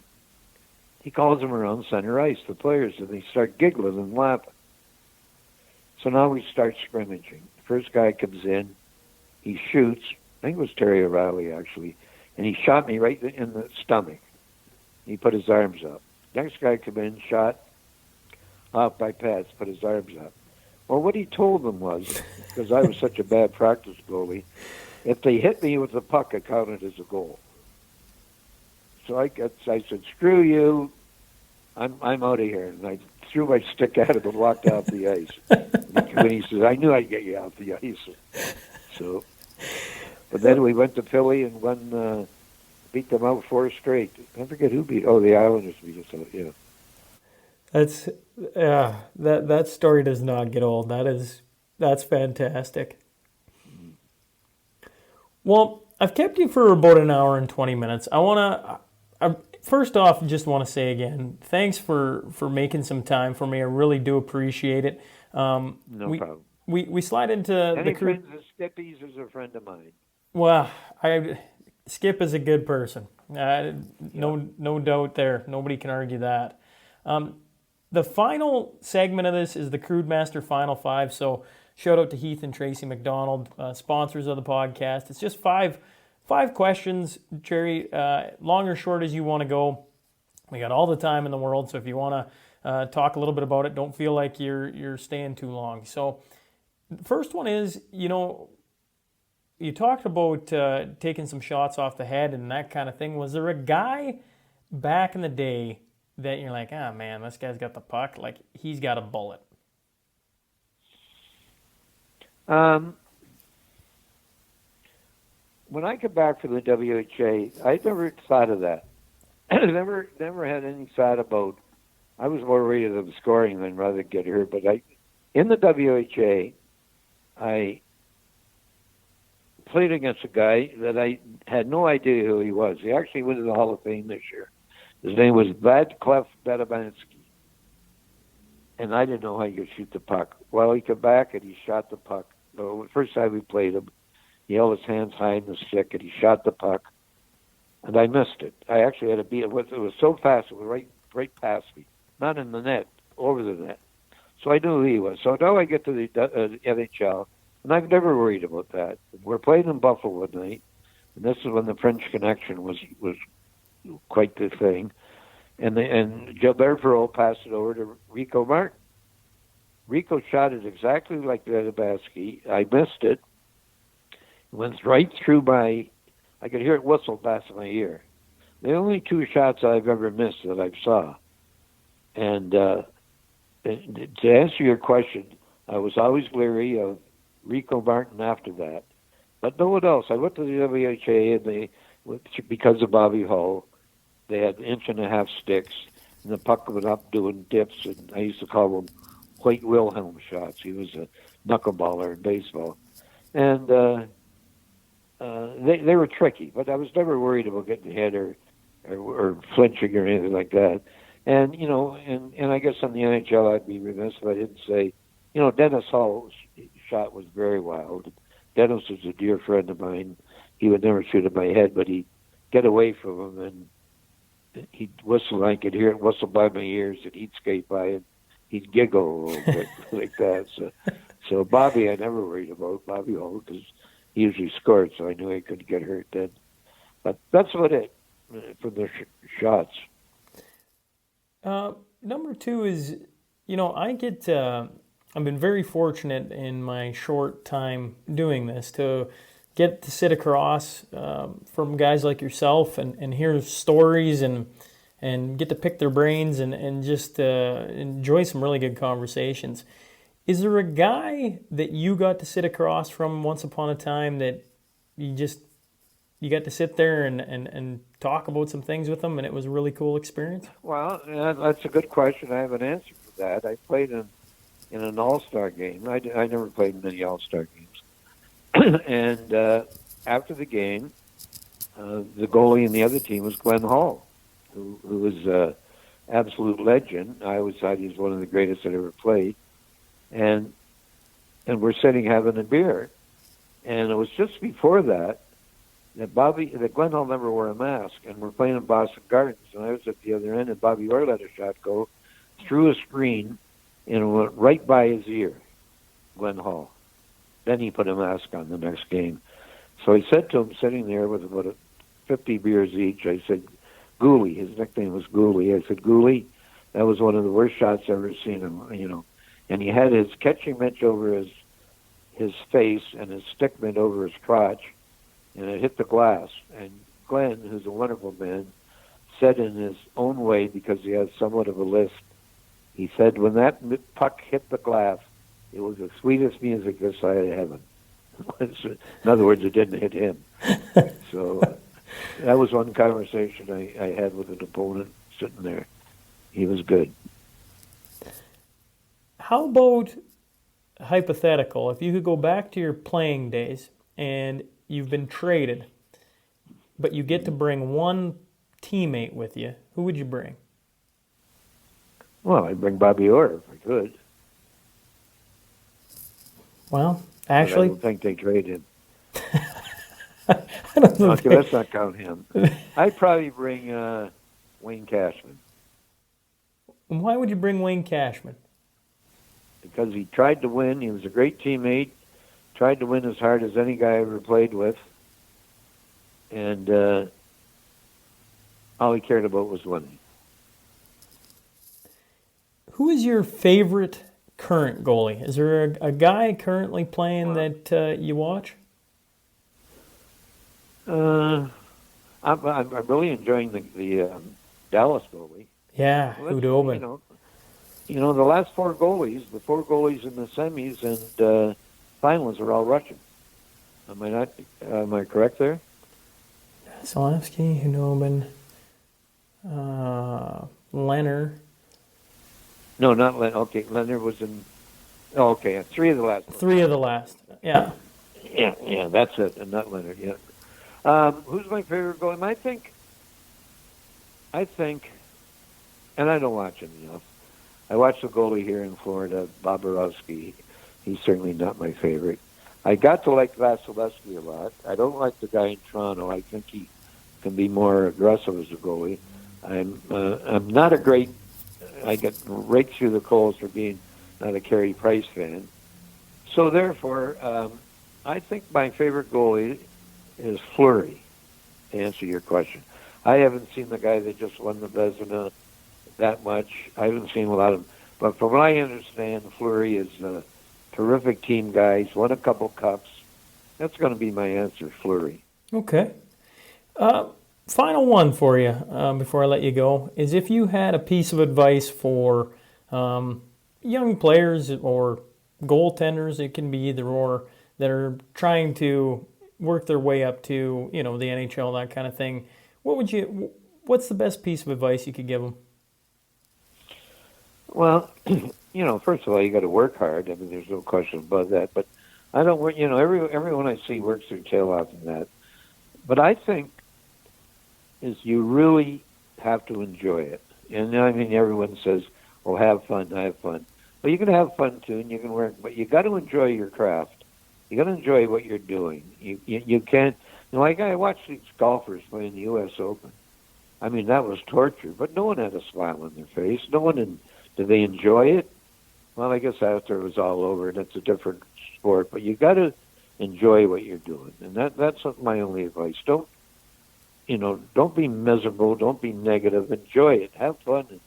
Speaker 1: He calls them around center ice, the players, and they start giggling and laughing. So now we start scrimmaging. First guy comes in, he shoots. I think it was Terry O'Reilly, actually, and he shot me right in the stomach. He put his arms up. Next guy come in, shot off by pads, put his arms up. Well, what he told them was, because I was such a bad practice goalie, if they hit me with the puck, it counted as a goal. So I said, screw you, I'm out of here. And I threw my stick at him and walked off the ice. When he says, I knew I'd get you off the ice. So, but then we went to Philly and won, beat them out 4 straight. I forget who beat. Oh, the Islanders beat us out. Yeah.
Speaker 14: That story does not get old. That's fantastic. Well, I've kept you for about an hour and 20 minutes. I first off just want to say again, thanks for making some time for me. I really do appreciate it.
Speaker 1: No problem.
Speaker 14: We slide into
Speaker 1: Any friends of Skippy's is a friend of mine.
Speaker 14: Well, Skip is a good person. No doubt there. Nobody can argue that. The final segment of this is the Crude Master Final 5. So shout out to Heath and Tracy McDonald, sponsors of the podcast. It's just five questions, Gerry, long or short as you want to go. We got all the time in the world, so if you want to talk a little bit about it, don't feel like you're staying too long. So the first one is, you talked about taking some shots off the head and that kind of thing. Was there a guy back in the day that you're like, man, this guy's got the puck, like he's got a bullet?
Speaker 1: When I come back from the WHA, I never thought of that. I never had any thought about. I was more worried of scoring than rather get hurt. But in the WHA, I played against a guy that I had no idea who he was. He actually went to the Hall of Fame this year. His name was Vladimir Batabansky. and I didn't know how you could shoot the puck. Well, he came back and he shot the puck. So the first time we played him, he held his hands high in the stick and he shot the puck, and I missed it. I actually had to beat it. It was so fast, it was right past me, not in the net, over the net. So I knew who he was. So now I get to the NHL, and I've never worried about that. We're playing in Buffalo one night, and this is when the French Connection was quite the thing. And Gilbert Perreault passed it over to Rico Martin. Rico shot it exactly like Vasilevsky. I missed it. It went right through I could hear it whistle past my ear. The only two shots I've ever missed that I've saw. And to answer your question, I was always leery of Rico Martin after that. But no one else. I went to the WHA, and because of Bobby Hull, they had 1.5-inch sticks, and the puck went up doing dips, and I used to call them White Wilhelm shots. He was a knuckleballer in baseball. And they were tricky, but I was never worried about getting hit or flinching or anything like that. And, and I guess on the NHL I'd be remiss if I didn't say, Dennis Hall's shot was very wild. Dennis was a dear friend of mine. He would never shoot at my head, but he'd get away from him, and he'd whistle, and I could hear it whistle by my ears, and he'd skate by, and he'd giggle a little bit like that. So Bobby, I never worried about Bobby Orr because he usually scored, so I knew he couldn't get hurt then. But that's about it for the shots.
Speaker 14: Number two is, I've been very fortunate in my short time doing this to get to sit across from guys like yourself and hear stories and get to pick their brains and just enjoy some really good conversations. Is there a guy that you got to sit across from once upon a time that you got to sit there and talk about some things with them, and it was a really cool experience?
Speaker 1: Well, that's a good question. I have an answer for that. I played in an all-star game. I never played in many all-star games. And after the game, the goalie in the other team was Glenn Hall, who was an absolute legend. I always thought he was one of the greatest that ever played. And we're sitting having a beer. And it was just before that Glenn Hall never wore a mask, and we're playing in Boston Gardens, and I was at the other end, and Bobby Orr let a shot go through a screen, and it went right by his ear, Glenn Hall. Then he put a mask on the next game. So I said to him, sitting there with about 50 beers each, I said, Goalie, his nickname was Goalie. I said, Goalie, that was one of the worst shots I've ever seen him, And he had his catching mitt over his face and his stick mitt over his crotch, and it hit the glass. And Glenn, who's a wonderful man, said in his own way, because he has somewhat of a lisp, he said, when that puck hit the glass, it was the sweetest music this side of heaven. In other words, it didn't hit him. So that was one conversation I had with an opponent sitting there. He was good.
Speaker 14: How about hypothetical? If you could go back to your playing days and you've been traded, but you get to bring one teammate with you, who would you bring?
Speaker 1: Well, I'd bring Bobby Orr if I could.
Speaker 14: Well, actually,
Speaker 1: I don't think they traded him.
Speaker 14: I don't know.
Speaker 1: Okay, let's not count him. I'd probably bring Wayne Cashman.
Speaker 14: Why would you bring Wayne Cashman?
Speaker 1: Because he tried to win. He was a great teammate. Tried to win as hard as any guy I ever played with. And all he cared about was winning.
Speaker 14: Who is your favorite current goalie? Is there a guy currently playing that you watch?
Speaker 1: I'm really enjoying the Dallas goalie.
Speaker 14: Yeah,
Speaker 1: Well,
Speaker 14: Hudobin.
Speaker 1: The last four goalies in the semis and finals are all Russian. Am I correct there?
Speaker 14: Vasilevsky, Hudobin, Leonard.
Speaker 1: No, not Leonard. Okay, Leonard was in. Oh, okay, three of the last.
Speaker 14: Three of the last. Yeah.
Speaker 1: Yeah, that's it, and not Leonard. Yeah. Who's my favorite goalie? I think, and I don't watch him enough. I watched the goalie here in Florida, Bob Orr. He's certainly not my favorite. I got to like Vasilevsky a lot. I don't like the guy in Toronto. I think he can be more aggressive as a goalie. I'm not a great. I get raked through the coals for being not a Carey Price fan. So therefore, I think my favorite goalie is Fleury. To answer your question, I haven't seen the guy that just won the Vezina that much. I haven't seen a lot of him, but from what I understand, Fleury is a terrific team guy. He's won a couple cups. That's going to be my answer, Fleury.
Speaker 14: Okay. Final one for you before I let you go is if you had a piece of advice for young players or goaltenders, it can be either or, that are trying to work their way up to, the NHL, that kind of thing. What's the best piece of advice you could give them?
Speaker 1: Well, first of all, you got to work hard. I mean, there's no question about that. But I don't work. Everyone I see works their tail off in that. But I think is you really have to enjoy it. And I mean, everyone says, "Well, have fun, have fun." Well, you can have fun too, and you can work, but you got to enjoy your craft. You got to enjoy what you're doing. You can't. Like I watched these golfers play in the U.S. Open. I mean, that was torture. But no one had a smile on their face. No one did they enjoy it? Well, I guess after it was all over, and it's a different sport. But you got to enjoy what you're doing, and that's my only advice. Don't be miserable. Don't be negative. Enjoy it. Have fun.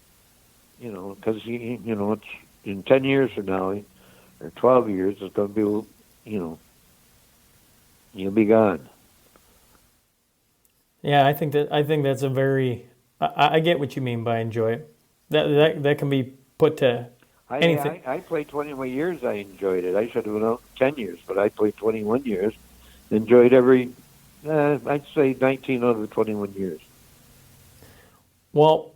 Speaker 1: Because it's in 10 years from now or 12 years, it's going to be, you'll be gone.
Speaker 14: Yeah, I think that's a very. I get what you mean by enjoy it. That can be put to anything.
Speaker 1: I played 21 years. I enjoyed it. I should have went out 10 years, but I played 21 years. Enjoyed every. I'd say 19 out of the 21 years.
Speaker 14: Well,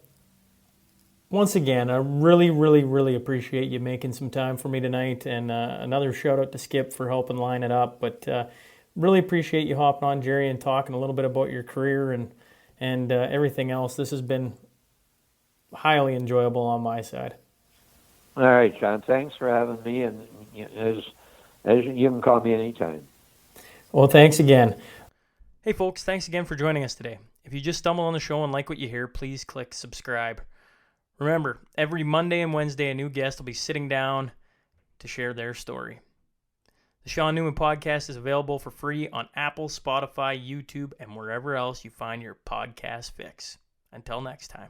Speaker 14: once again, I really, really, really appreciate you making some time for me tonight, and another shout out to Skip for helping line it up. But really appreciate you hopping on, Gerry, and talking a little bit about your career and everything else. This has been highly enjoyable on my side.
Speaker 1: All right, John. Thanks for having me, and as you can call me anytime.
Speaker 14: Well, thanks again. Hey, folks, thanks again for joining us today. If you just stumbled on the show and like what you hear, please click subscribe. Remember, every Monday and Wednesday, a new guest will be sitting down to share their story. The Sean Newman Podcast is available for free on Apple, Spotify, YouTube, and wherever else you find your podcast fix. Until next time.